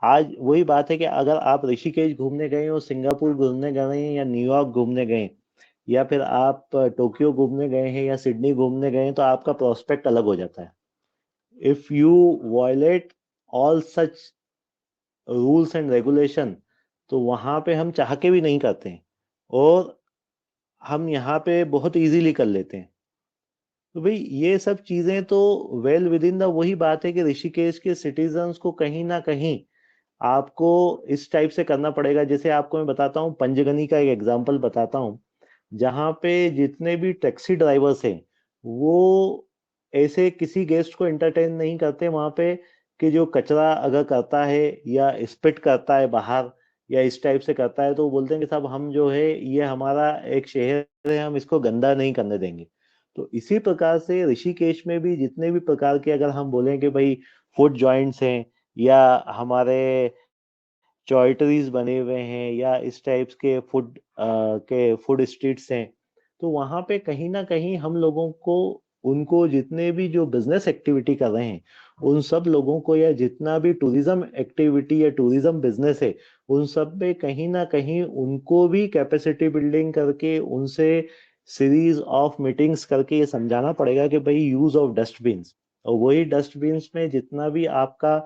आज वही बात है कि अगर आप ऋषिकेश घूमने गए हो, सिंगापुर घूमने गए हैं, या न्यूयॉर्क घूमने गए, या फिर आप टोक्यो घूमने गए हैं या सिडनी घूमने गए हैं, तो आपका प्रोस्पेक्ट अलग हो जाता है। If you violate all such rules and regulation, तो वहां पे हम चाह के भी नहीं करते हैं, और हम यहाँ पे बहुत इजीली कर लेते हैं। तो भाई ये सब चीजें तो वेल विद इन द वही बात है कि ऋषिकेश के सिटीजन्स को कहीं ना कहीं आपको इस टाइप से करना पड़ेगा। जैसे आपको मैं बताता हूँ, पंचगनी का एक एग्जांपल बताता हूँ, जहाँ पे जितने भी टैक्सी ड्राइवर्स हैं वो ऐसे किसी गेस्ट को एंटरटेन नहीं करते वहां पे, कि जो कचरा अगर करता है या स्पिट करता है बाहर या इस टाइप से करता है, तो वो बोलते हैं कि साहब हम जो है ये हमारा एक शहर है, हम इसको गंदा नहीं करने देंगे। तो इसी प्रकार से ऋषिकेश में भी जितने भी प्रकार के, अगर हम बोलें कि भाई फूड जॉइंट्स हैं, या हमारे चॉइटरीज बने हुए हैं, या इस टाइप्स के फूड स्ट्रीट्स हैं, तो वहां पे कहीं ना कहीं हम लोगों को, उनको जितने भी जो बिजनेस एक्टिविटी कर रहे हैं उन सब लोगों को, या जितना भी टूरिज्म एक्टिविटी या टूरिज्म बिजनेस है, उन सब पे कहीं ना कहीं उनको भी कैपेसिटी बिल्डिंग करके, उनसे सीरीज ऑफ मीटिंग्स करके ये समझाना पड़ेगा कि भाई यूज ऑफ डस्टबिन्स, और वही डस्टबिन्स में जितना भी आपका,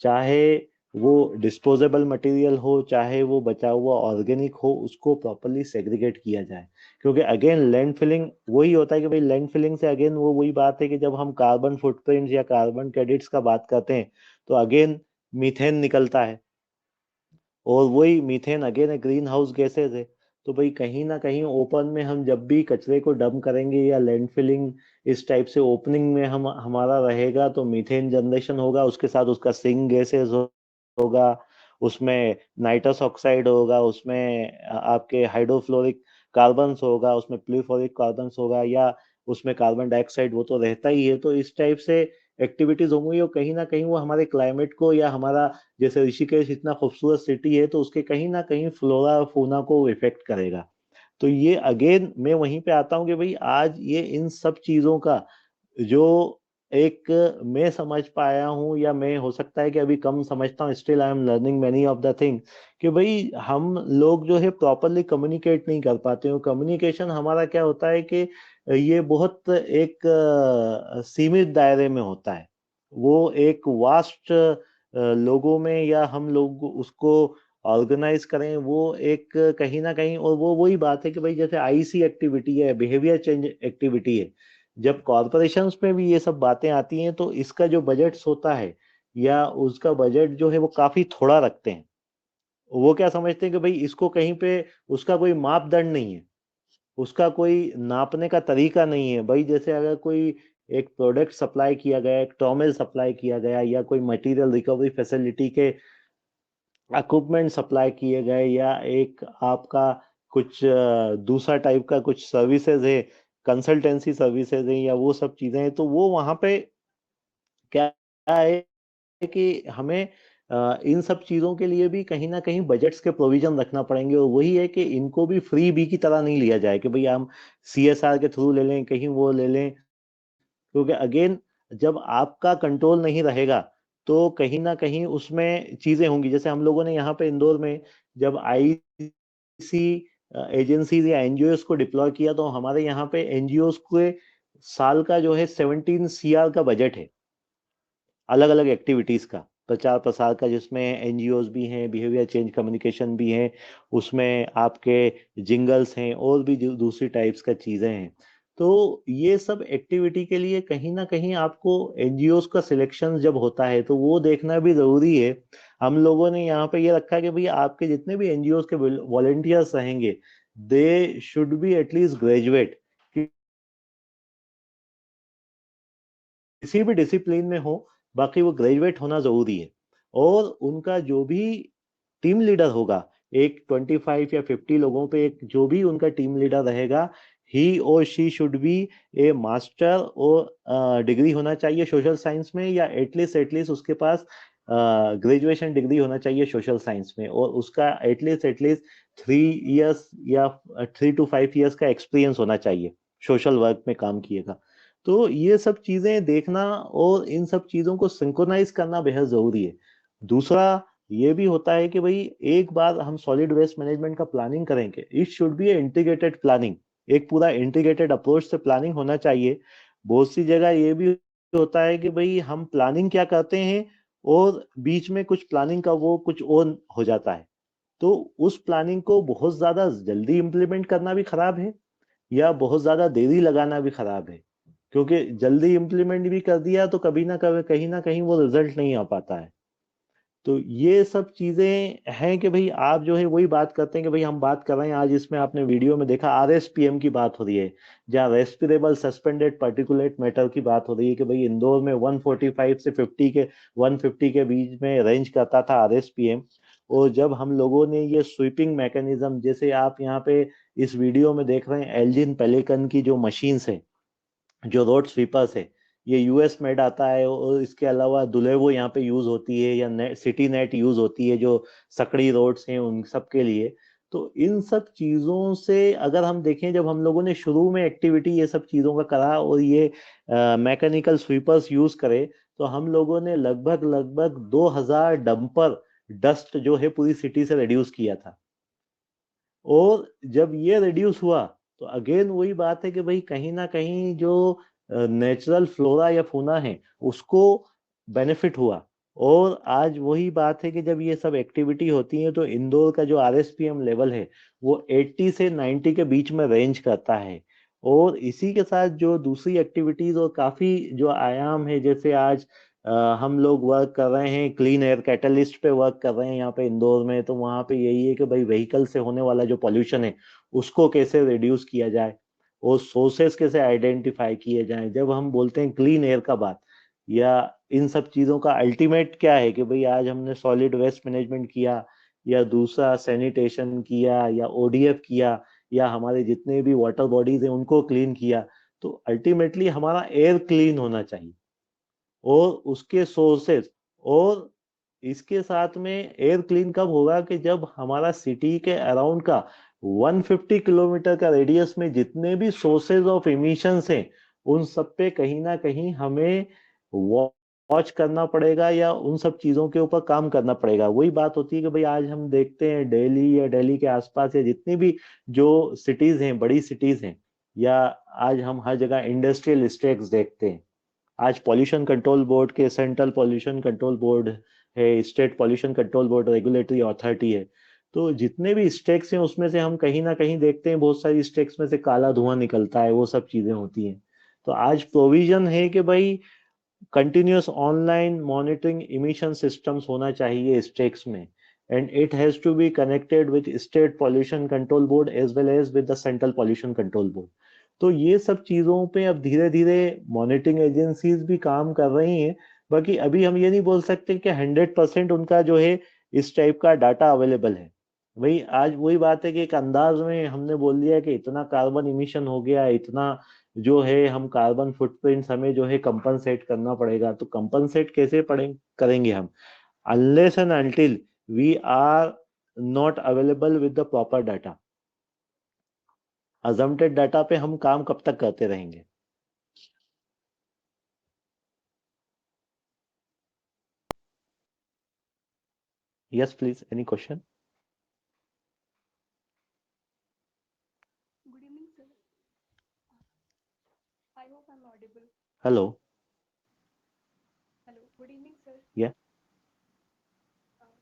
चाहे वो डिस्पोजेबल मटेरियल हो, चाहे वो बचा हुआ ऑर्गेनिक हो, उसको प्रॉपरली सेग्रीगेट किया जाए। क्योंकि अगेन लैंड फिलिंग वही होता है कि भाई लैंड फिलिंग से अगेन वो वही बात है कि जब हम कार्बन फुटप्रिंट या कार्बन क्रेडिट्स का बात करते हैं, तो अगेन मीथेन निकलता है, और वही मीथेन अगेन है ग्रीन हाउस गैसेज है। तो भाई कहीं ना कहीं ओपन में हम जब भी कचरे को डंप करेंगे, या लैंड फिलिंग इस टाइप से ओपनिंग में हम हमारा रहेगा, तो मीथेन जनरेशन होगा, उसके साथ उसका सिंक गैसेज होगा, उसमें नाइट्रस ऑक्साइड होगा, उसमें आपके हाइड्रोफ्लोरिक कार्बन्स होगा, उसमें प्लूरिफोरिक कार्बन्स होगा, या उसमें कार्बन डाइऑक्साइड, वो तो रहता ही है। तो इस टाइप से एक्टिविटीज होंगी, और कहीं ना कहीं वो हमारे क्लाइमेट को, या हमारा, जैसे ऋषिकेश इतना खूबसूरत सिटी है, तो उसके कहीं ना कहीं फ्लोरा फौना को इफेक्ट करेगा। तो ये अगेन मैं वहीं पे आता हूँ कि भाई आज ये इन सब चीजों का जो एक मैं समझ पाया हूँ, या मैं हो सकता है कि अभी कम समझता हूँ, still I am learning many of the thing, कि भाई हम लोग जो है प्रॉपरली कम्युनिकेट नहीं कर पाते हो। कम्युनिकेशन हमारा क्या होता है कि ये बहुत एक सीमित दायरे में होता है, वो एक वास्ट लोगों में, या हम लोग उसको ऑर्गेनाइज करें, वो एक कहीं ना कहीं, और वो वही बात है कि भाई जैसे आईसी एक्टिविटी है, बिहेवियर चेंज एक्टिविटी है, जब कॉरपोरेशंस में भी ये सब बातें आती हैं, तो इसका जो बजट्स होता है, या उसका बजट जो है वो काफी थोड़ा रखते हैं। वो क्या समझते हैं कि भाई इसको कहीं पे उसका कोई मापदंड नहीं है, उसका कोई नापने का तरीका नहीं है। भाई जैसे अगर कोई एक प्रोडक्ट सप्लाई किया गया, एक टॉमेल सप्लाई किया गया, या कोई मटेरियल रिकवरी फैसिलिटी के इक्विपमेंट सप्लाई किए गए, या एक आपका कुछ दूसरा टाइप का कुछ सर्विसेज है, कंसल्टेंसी सर्विसेज है, या वो सब चीजें हैं, तो वो वहां पे क्या है कि हमें इन सब चीजों के लिए भी कहीं ना कहीं बजट्स के प्रोविजन रखना पड़ेंगे, और वही है कि इनको भी फ्री बी की तरह नहीं लिया जाए कि भाई हम सीएसआर के थ्रू ले लें, कहीं वो ले लें। क्योंकि अगेन जब आपका कंट्रोल नहीं रहेगा, तो कहीं ना कहीं उसमें चीजें होंगी। जैसे हम लोगों ने यहाँ पे इंदौर में जब आईसी एजेंसीज या एनजीओ को डिप्लॉय किया, तो हमारे यहाँ पे एनजीओ के साल का जो है 17 सीआर का बजट है, अलग अलग एक्टिविटीज का। प्रचार प्रसार का, जिसमें एनजीओज भी हैं, बिहेवियर चेंज कम्युनिकेशन भी हैं, उसमें आपके जिंगल्स हैं और भी दूसरी टाइप्स का चीज़ें हैं। तो ये सब एक्टिविटी के लिए कहीं ना कहीं आपको एनजीओज का सिलेक्शन जब होता है तो वो देखना भी ज़रूरी है। हम लोगों ने यहाँ पे ये रखा है कि भाई आपके जितने भी एनजीओज के वॉलेंटियर्स रहेंगे, they should be at least graduate, किसी भी डिसिप्लिन में हो, बाकी वो ग्रेजुएट होना जरूरी है। और उनका जो भी टीम लीडर होगा, एक 25 या 50 लोगों पे एक जो भी उनका टीम लीडर रहेगा, ही और she should be A master और डिग्री होना चाहिए सोशल साइंस में, या एटलीस्ट उसके पास ग्रेजुएशन डिग्री होना चाहिए सोशल साइंस में, और उसका एटलीस्ट 3 इयर्स या 3 to 5 इयर्स का एक्सपीरियंस होना चाहिए, सोशल वर्क में काम किएगा। तो ये सब चीजें देखना और इन सब चीजों को सिंक्रोनाइज करना बेहद जरूरी है। दूसरा ये भी होता है कि भाई एक बार हम सॉलिड वेस्ट मैनेजमेंट का प्लानिंग करेंगे, it should be a integrated planning, एक पूरा इंटीग्रेटेड अप्रोच से प्लानिंग होना चाहिए। बहुत सी जगह ये भी होता है कि भाई हम प्लानिंग क्या करते हैं और बीच में कुछ प्लानिंग का वो कुछ और हो जाता है, तो उस प्लानिंग को बहुत ज्यादा जल्दी इम्प्लीमेंट करना भी खराब है, या बहुत ज्यादा देरी लगाना भी खराब है, क्योंकि जल्दी इम्प्लीमेंट भी कर दिया तो कभी ना कहीं वो रिजल्ट नहीं आ पाता है। तो ये सब चीजें हैं कि भाई आप जो है वही बात करते हैं कि भाई हम बात कर रहे हैं आज, इसमें आपने वीडियो में देखा आरएसपीएम की बात हो रही है, जहाँ रेस्पिरेबल सस्पेंडेड पार्टिकुलेट मैटर की बात हो रही है कि भाई इंदौर में 145 से 150 के बीच में रेंज करता था आरएसपीएम। और जब हम लोगों ने ये स्वीपिंग मैकेनिज्म, जैसे आप यहाँ पे इस वीडियो में देख रहे हैं एल्जिन पेलिकन की जो मशीन्स है, जो रोड स्वीपर्स है, ये यूएस मेड आता है, और इसके अलावा दुलेवो यहाँ पे यूज होती है, या सिटी नेट यूज होती है, जो सकड़ी रोड्स हैं उन सब के लिए। तो इन सब चीजों से अगर हम देखें, जब हम लोगों ने शुरू में एक्टिविटी ये सब चीजों का करा और ये मैकेनिकल स्वीपर्स यूज करे, तो हम लोगों ने लगभग लगभग 2000 डंपर डस्ट जो है पूरी सिटी से रिड्यूस किया था। और जब ये रिड्यूस हुआ तो अगेन वही बात है कि भाई कहीं ना कहीं जो नेचुरल फ्लोरा या फूना है उसको बेनिफिट हुआ। और आज वही बात है कि जब ये सब एक्टिविटी होती है तो इंदौर का जो आरएसपीएम लेवल है वो 80 से 90 के बीच में रेंज करता है। और इसी के साथ जो दूसरी एक्टिविटीज और काफी जो आयाम है, जैसे आज हम लोग वर्क कर रहे हैं क्लीन एयर कैटलिस्ट पे वर्क कर रहे हैं यहाँ पे इंदौर में, तो वहाँ पे यही है कि भाई व्हीकल से होने वाला जो पॉल्यूशन है उसको कैसे रिड्यूस किया जाए और सोर्सेस कैसे आइडेंटिफाई किए जाएं। जब हम बोलते हैं क्लीन एयर का बात, या इन सब चीजों का अल्टीमेट क्या है कि भाई आज हमने सॉलिड वेस्ट मैनेजमेंट किया, या दूसरा सैनिटेशन किया, या ओडीएफ किया, या हमारे जितने भी वाटर बॉडीज हैं उनको क्लीन किया, तो अल्टीमेटली हमारा एयर क्लीन होना चाहिए और उसके सोर्सेस। और इसके साथ में एयर क्लीन कब होगा कि जब हमारा सिटी के अराउंड का 150 किलोमीटर का रेडियस में जितने भी सोर्सेज ऑफ इमिशंस हैं उन सब पे कहीं ना कहीं हमें वॉच करना पड़ेगा, या उन सब चीजों के ऊपर काम करना पड़ेगा। वही बात होती है कि भाई आज हम देखते हैं दिल्ली या दिल्ली के आसपास या जितनी भी जो सिटीज हैं, बड़ी सिटीज हैं, या आज हम हर जगह इंडस्ट्रियल स्टेट्स देखते हैं। आज पॉल्यूशन कंट्रोल बोर्ड के सेंट्रल पॉल्यूशन कंट्रोल बोर्ड है, state pollution control board regulatory authority है, तो जितने भी स्टेक्स हैं उसमें से हम कहीं ना कहीं देखते हैं बहुत सारी स्टेक्स में से काला धुआं निकलता है, वो सब चीजें होती हैं। तो आज प्रोविजन है कि भाई continuous online monitoring emission systems होना चाहिए स्टेक्स में, and it has to be connected with state pollution control board as well as with the central pollution control board. तो ये सब चीजों पे अब धीरे धीरे मॉनिटरिंग एजेंसीज भी काम कर रही हैं। बाकी अभी हम ये नहीं बोल सकते कि 100% उनका जो है इस टाइप का डाटा अवेलेबल है। भाई आज वही बात है कि एक अंदाज में हमने बोल दिया कि इतना कार्बन इमिशन हो गया, इतना जो है हम कार्बन फुटप्रिंट्स हमें जो है कंपनसेट करना पड़ेगा। तो कंपनसेट कैसे पड़े करेंगे हम, unless and until we are not available with the proper data. Assumed data पे हम काम कब तक करते रहेंगे। Yes please, any question. Good evening, sir. I hope I'm audible. Hello. Hello. Good evening, sir. या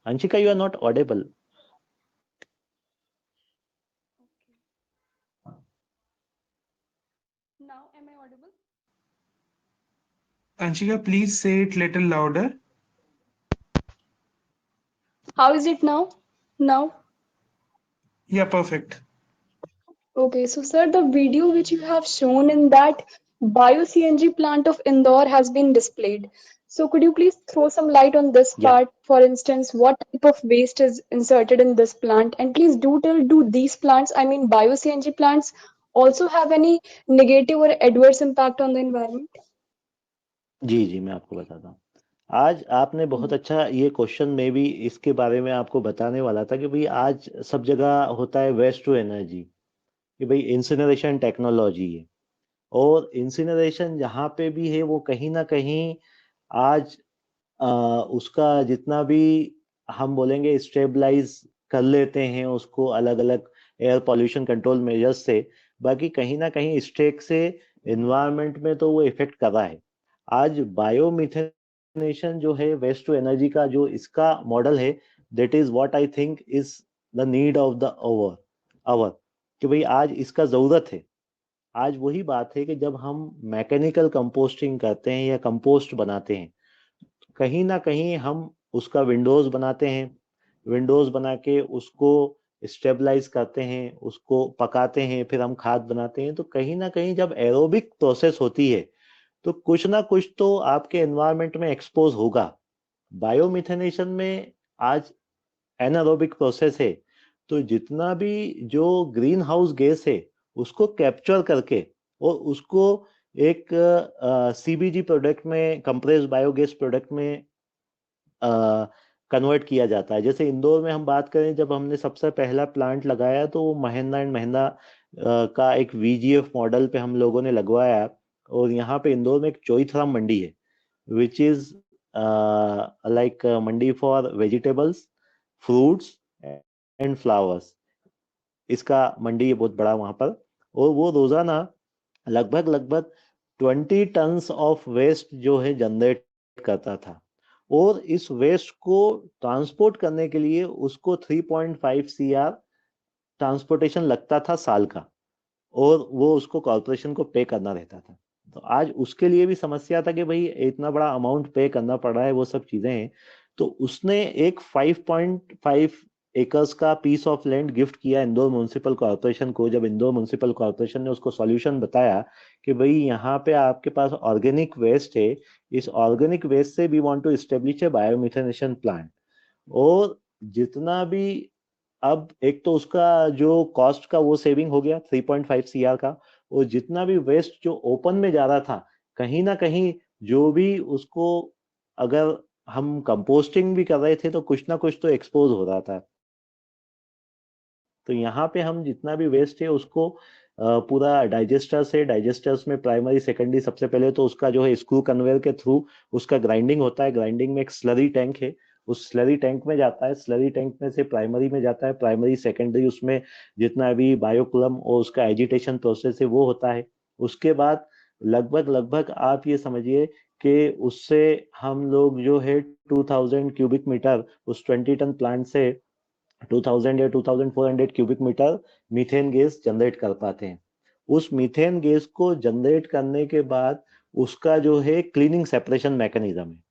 Anshika, you are not audible. Now, am I audible? Anshika, please say it little louder. How is it now? Now? Yeah, perfect. Okay, so sir, the video which you have shown in that bio-CNG plant of Indore has been displayed. So could you please throw some light on this Yeah. part? For instance, what type of waste is inserted in this plant? And please do tell, do these plants, I mean bio-CNG plants, also have any negative or adverse impact on the environment? जी जी, मैं आपको बताता हूँ। आज आपने बहुत अच्छा ये question में भी इसके बारे में आपको बताने वाला था कि भाई आज सब जगह होता है वेस्ट टू एनर्जी, कि भाई इंसिनरेशन टेक्नोलॉजी है, और इंसिनरेशन जहाँ पे भी है वो कहीं ना कहीं आज उसका जितना भी हम बोलेंगे स्टेबलाइज कर लेते हैं उसको अलग अलग एयर पॉल्यूशन कंट्रोल मेजर्स से, बाकी कहीं ना कहीं स्टेक से एनवायरनमेंट में तो वो इफेक्ट कर रहा है। आज बायोमिथेनेशन जो है वेस्ट टू एनर्जी का जो इसका मॉडल है, that is what I think is the need of the hour hour, कि भाई आज इसका जरूरत है। आज वही बात है कि जब हम मैकेनिकल कंपोस्टिंग करते हैं या कंपोस्ट बनाते हैं, कहीं ना कहीं हम उसका विंडोज बनाते हैं, विंडोज बना के उसको स्टेबलाइज करते हैं, उसको पकाते हैं, फिर हम खाद बनाते हैं, तो कहीं ना कहीं जब एरोबिक प्रोसेस होती है तो कुछ ना कुछ तो आपके एनवायरनमेंट में एक्सपोज होगा। बायोमिथेनेशन में आज एनारोबिक प्रोसेस है, तो जितना भी जो ग्रीन हाउस गैस है उसको कैप्चर करके और उसको एक सीबीजी प्रोडक्ट में, कंप्रेस्ड बायोगैस प्रोडक्ट में कन्वर्ट किया जाता है। जैसे इंदौर में हम बात करें, जब हमने सबसे पहला प्लांट लगाया तो वो महिंद्रा एंड महिंद्रा का एक वीजीएफ मॉडल पे हम लोगों ने लगवाया, और यहाँ पे इंदौर में एक चोईथराम मंडी है which is like Mandi for vegetables, fruits and flowers. इसका मंडी है बहुत बड़ा वहां पर, और वो रोजाना लगभग लगभग 20 टन्स ऑफ वेस्ट जो है जनरेट करता था, और इस वेस्ट को ट्रांसपोर्ट करने के लिए उसको 3.5 CR ट्रांसपोर्टेशन लगता था साल का, और वो उसको कॉर्पोरेशन को पे करना रहता था। तो आज उसके लिए भी समस्या था कि भाई इतना बड़ा अमाउंट पे करना पड़ रहा है, वो सब चीजें हैं। तो उसने एक 5.5 एकर्स का पीस ऑफ लैंड गिफ्ट किया इंदौर म्युनिसिपल कॉर्पोरेशन को। जब इंदौर म्युनिसिपल कॉर्पोरेशन ने उसको सॉल्यूशन बताया कि भाई यहाँ पे आपके पास ऑर्गेनिक वेस्ट है, इस ऑर्गेनिक वेस्ट से we want to establish a biomethanation plant, और जितना भी अब एक तो उसका जो कॉस्ट का वो सेविंग हो गया 3.5 CR का, और जितना भी वेस्ट जो ओपन में जा रहा था, कहीं ना कहीं जो भी उसको अगर हम कंपोस्टिंग भी कर रहे थे तो कुछ ना कुछ तो एक्सपोज हो रहा था। तो यहाँ पे हम जितना भी वेस्ट है उसको पूरा डाइजेस्टर से, डाइजेस्टर्स में प्राइमरी सेकेंडरी, सबसे पहले तो उसका जो है स्क्रू कन्वेयर के थ्रू उसका ग्राइंडिंग होता है। ग्राइंडिंग में एक स्लरी टैंक है, उस स्लरी टैंक में जाता है, स्लरी टैंक में से प्राइमरी में जाता है, प्राइमरी सेकेंडरी, उसमें जितना भी बायोक्लम और उसका एजिटेशन प्रोसेस है वो होता है। उसके बाद लगभग लगभग आप ये समझिए कि उससे हम लोग जो है 2000 क्यूबिक मीटर उस 20 टन प्लांट से 2000 या 2400 cubic metre methane gas generate कर पाते हैं। उस मीथेन गैस को जनरेट करने के बाद उसका जो है क्लीनिंग सेपरेशन मैकेनिज्म है।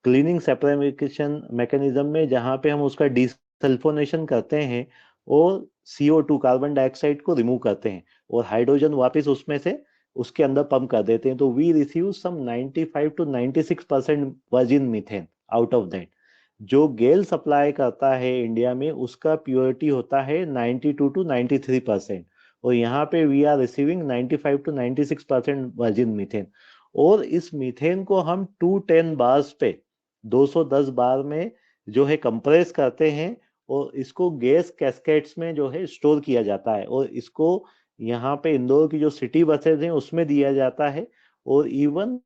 क्लीनिंग सेपरेशन मैकेनिज्म में जहां पे हम उसका डिसल्फोनेशन करते हैं और CO2 कार्बन डाइऑक्साइड को रिमूव करते हैं और हाइड्रोजन वापस उसमें से उसके अंदर पंप कर देते हैं, तो we receive some 95 to 96% virgin methane out of that. जो गेल सप्लाई करता है इंडिया में उसका प्योरिटी होता है 92 to 93%, और यहाँ पे we are receiving 95 to 96% virgin methane. और इस मीथेन को हम 210 बार्स पे 210 बार में जो है कंप्रेस करते हैं, और इसको गैस कैस्केट्स में जो है स्टोर किया जाता है, और इसको यहाँ पे इंदौर की जो सिटी बसेज हैं उसमें दिया जाता है। और इवन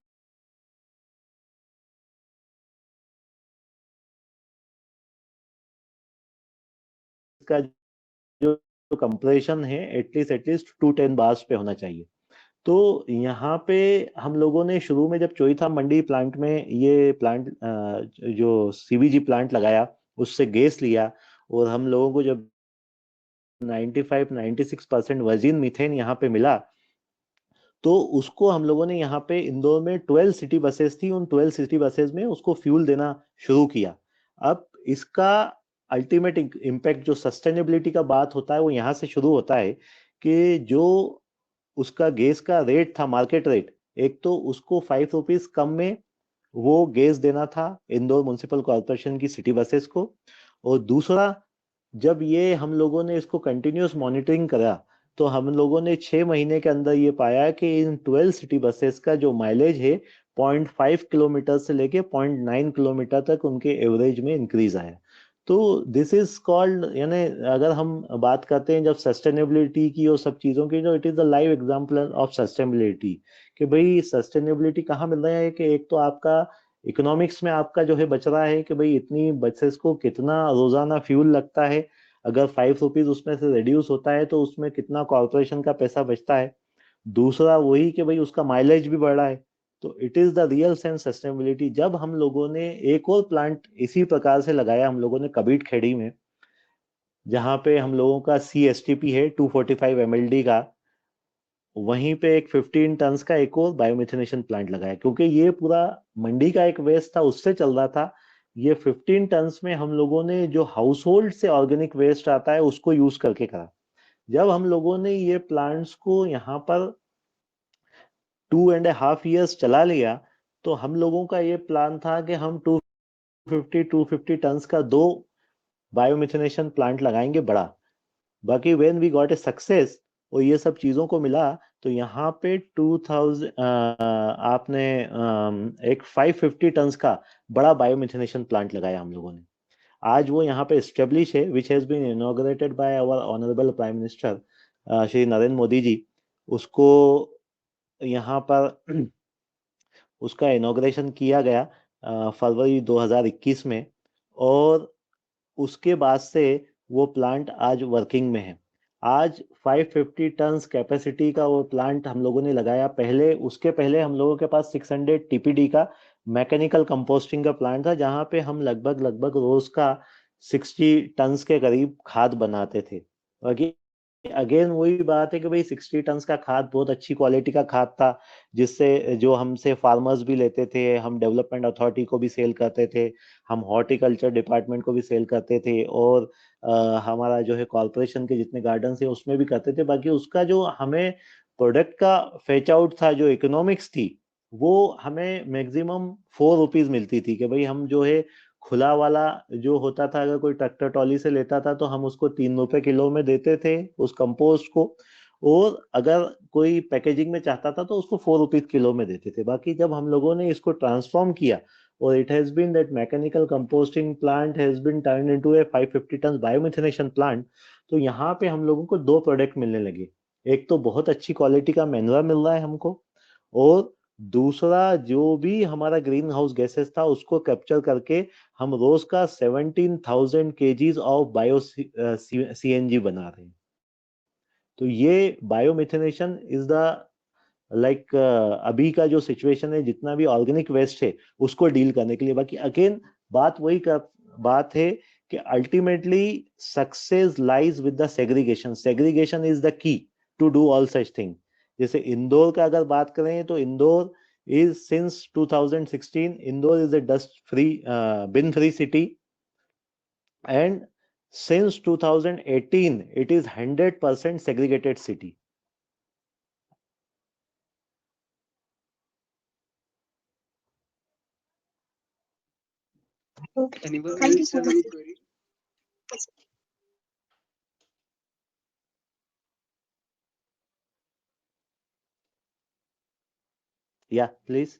इसका जो कंप्रेशन है एटलीस्ट 210 बार्स पे होना चाहिए। तो यहाँ पे हम लोगों ने शुरू में जब चोईथाम मंडी प्लांट में ये प्लांट जो CBG प्लांट लगाया, उससे गैस लिया, और हम लोगों को जब 95-96% वर्जिन मीथेन यहाँ पे मिला, तो उसको हम लोगों ने यहाँ पे इंदौर में 12 सिटी बसेस थी, उन 12 सिटी बसेस में उसको फ्यूल देना शुरू किया। अब इसका अल्टीमेट इम्पैक्ट जो सस्टेनेबिलिटी का बात होता है वो यहाँ से शुरू होता है कि जो उसका गैस का रेट था, मार्केट रेट, एक तो उसको 5 रुपीज कम में वो गैस देना था इंदौर म्युनिसिपल कॉर्पोरेशन की सिटी बसेस को, और दूसरा, जब ये हम लोगों ने इसको कंटिन्यूस मॉनिटरिंग करा, तो हम लोगों ने 6 महीने के अंदर ये पाया कि इन 12 सिटी बसेस का जो माइलेज है 0.5 किलोमीटर से लेके 0.9 किलोमीटर तक उनके एवरेज में इंक्रीज आया। तो दिस इज कॉल्ड, यानी अगर हम बात करते हैं जब सस्टेनेबिलिटी की और सब चीज़ों की, तो it is the live example of sustainability, कि भाई सस्टेनेबिलिटी कहाँ मिल रहा है, कि एक तो आपका इकोनॉमिक्स में आपका जो है बच रहा है कि भाई इतनी बसेस को कितना रोजाना फ्यूल लगता है, अगर 5 रुपीज उसमें से रिड्यूस होता है तो उसमें कितना कॉर्पोरेशन का पैसा बचता है। दूसरा वही कि भाई उसका माइलेज भी बढ़ रहा है। तो it is the real sense sustainability. जब हम लोगों ने एक और प्लांट इसी प्रकार से लगाया, हम लोगों ने कबीर खेड़ी में, जहाँ पे हम लोगों का CSTP है 245 MLD का, वहीं पे एक 15 टन्स का एक और बायोमिथेनेशन प्लांट लगाया, क्योंकि ये पूरा मंडी का एक वेस्ट था उससे चल रहा था। ये 15 टन्स में हम लोगों ने जो हाउस होल्ड से ऑर्गेनिक वेस्ट आता है उसको यूज करके करा। जब हम लोगों ने ये प्लांट्स को यहाँ पर 2.5 years चला लिया, तो हम लोगों का ये प्लान था कि हम 250 टन्स का 2 बायोमिथेनेशन प्लांट लगाएंगे बड़ा। बाकी when we got a success और ये सब चीजों को मिला, तो यहाँ पे 2000 आपने एक 550 टन्स का बड़ा बायोमिथेनेशन प्लांट लगाया हम लोगों ने। आज वो यहाँ पे एस्टेब्लिश है, which has been inaugurated by our honourable prime minister Shri Narendra Modi ji. उसको यहाँ पर उसका इनॉग्रेशन किया गया फरवरी 2021 में, और उसके बाद से वो प्लांट आज वर्किंग में है। आज 550 टन्स कैपेसिटी का वो प्लांट हम लोगों ने लगाया। पहले, उसके पहले हम लोगों के पास 600 TPD का मैकेनिकल कंपोस्टिंग का प्लांट था, जहां पे हम लगभग लगभग रोज का 60 टन्स के करीब खाद बनाते थे। बाकी अगेन वही बात है कि भाई 60 टन्स का खाद बहुत अच्छी क्वालिटी का खाद था, जिससे जो हमसे फार्मर्स भी लेते थे, हम डेवलपमेंट अथॉरिटी को भी सेल करते थे, हम हॉर्टिकल्चर डिपार्टमेंट को भी सेल करते थे, और हमारा जो है कॉर्पोरेशन के जितने गार्डन है उसमें भी करते थे। बाकी उसका जो हमें प्रोडक्ट का फेच आउट था, जो इकोनॉमिक्स थी, वो हमें मैक्सिमम 4 रुपीज मिलती थी, कि भाई हम जो है खुला वाला जो होता था, अगर कोई ट्रैक्टर ट्रॉली से लेता था तो हम उसको 3 रुपए किलो में देते थे उस कंपोस्ट को, और अगर कोई पैकेजिंग में चाहता था तो उसको 4 रुपीज किलो में देते थे। बाकी जब हम लोगों ने इसको ट्रांसफॉर्म किया, और it has been that mechanical composting plant has been turned into a 550 tonne biomethanation plant, तो यहाँ पे हम लोगों को 2 प्रोडक्ट मिलने लगे। एक तो बहुत अच्छी क्वालिटी का मैन्युअर मिल रहा है हमको, और दूसरा जो भी हमारा ग्रीन हाउस गैसेस था उसको कैप्चर करके हम रोज का 17,000 kgs ऑफ बायो CNG बना रहे हैं। तो ये बायोमिथेनेशन इज द लाइक अभी का जो सिचुएशन है, जितना भी ऑर्गेनिक वेस्ट है उसको डील करने के लिए। बाकी अगेन बात है कि ultimately success lies with the segregation. Segregation is the key to do all such thing. जैसे इंदौर का अगर बात करें तो Indore is since 2016 Indore is a dust free bin free city, and since 2018 it is 100% segregated city. Okay. Anyone Thank you else so have much. any query? Yeah, please.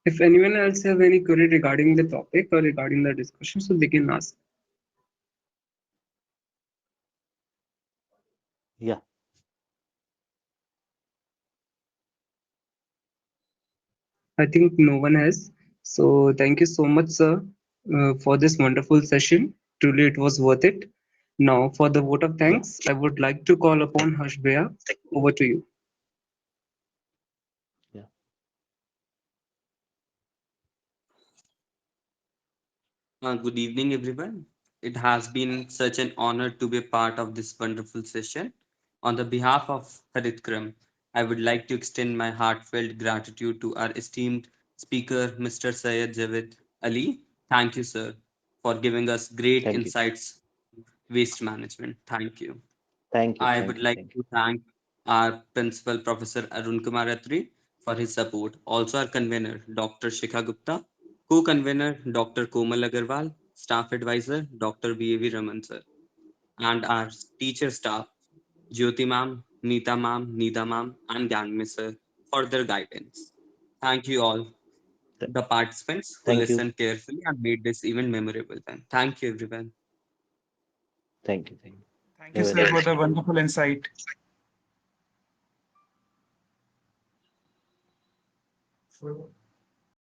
If anyone else have any query regarding the topic or regarding the discussion, so they can ask. Yeah. I think no one has. So thank you so much, sir, for this wonderful session. Truly, it was worth it. Now, for the vote of Yeah. thanks, I would like to call upon Harsh Bhaiya. Over to you. Yeah. Good evening, everyone. It has been such an honor to be a part of this wonderful session. On the behalf of Harit, I would like to extend my heartfelt gratitude to our esteemed speaker, Mr. Syed Javed Ali. Thank you, sir, for giving us great Thank you. insights on waste management. Thank you. Thank you. I Thank would you. like Thank you. to thank our principal, Professor Arun Kumar Atri, for his support. Also, our convener, Dr. Shikha Gupta, co-convener, Dr. Komal Agarwal, staff advisor, Dr. V.A.V. Raman sir, and our teacher staff, Jyoti ma'am, Neeta ma'am, Nida ma'am, and Gangmi sir, for their guidance. Thank you all, Th- the participants who Thank you. listened carefully and made this event memorable. Then, thank you, everyone. Thank you. Thank you. Thank you, Have a sir, nice for day. the wonderful insight.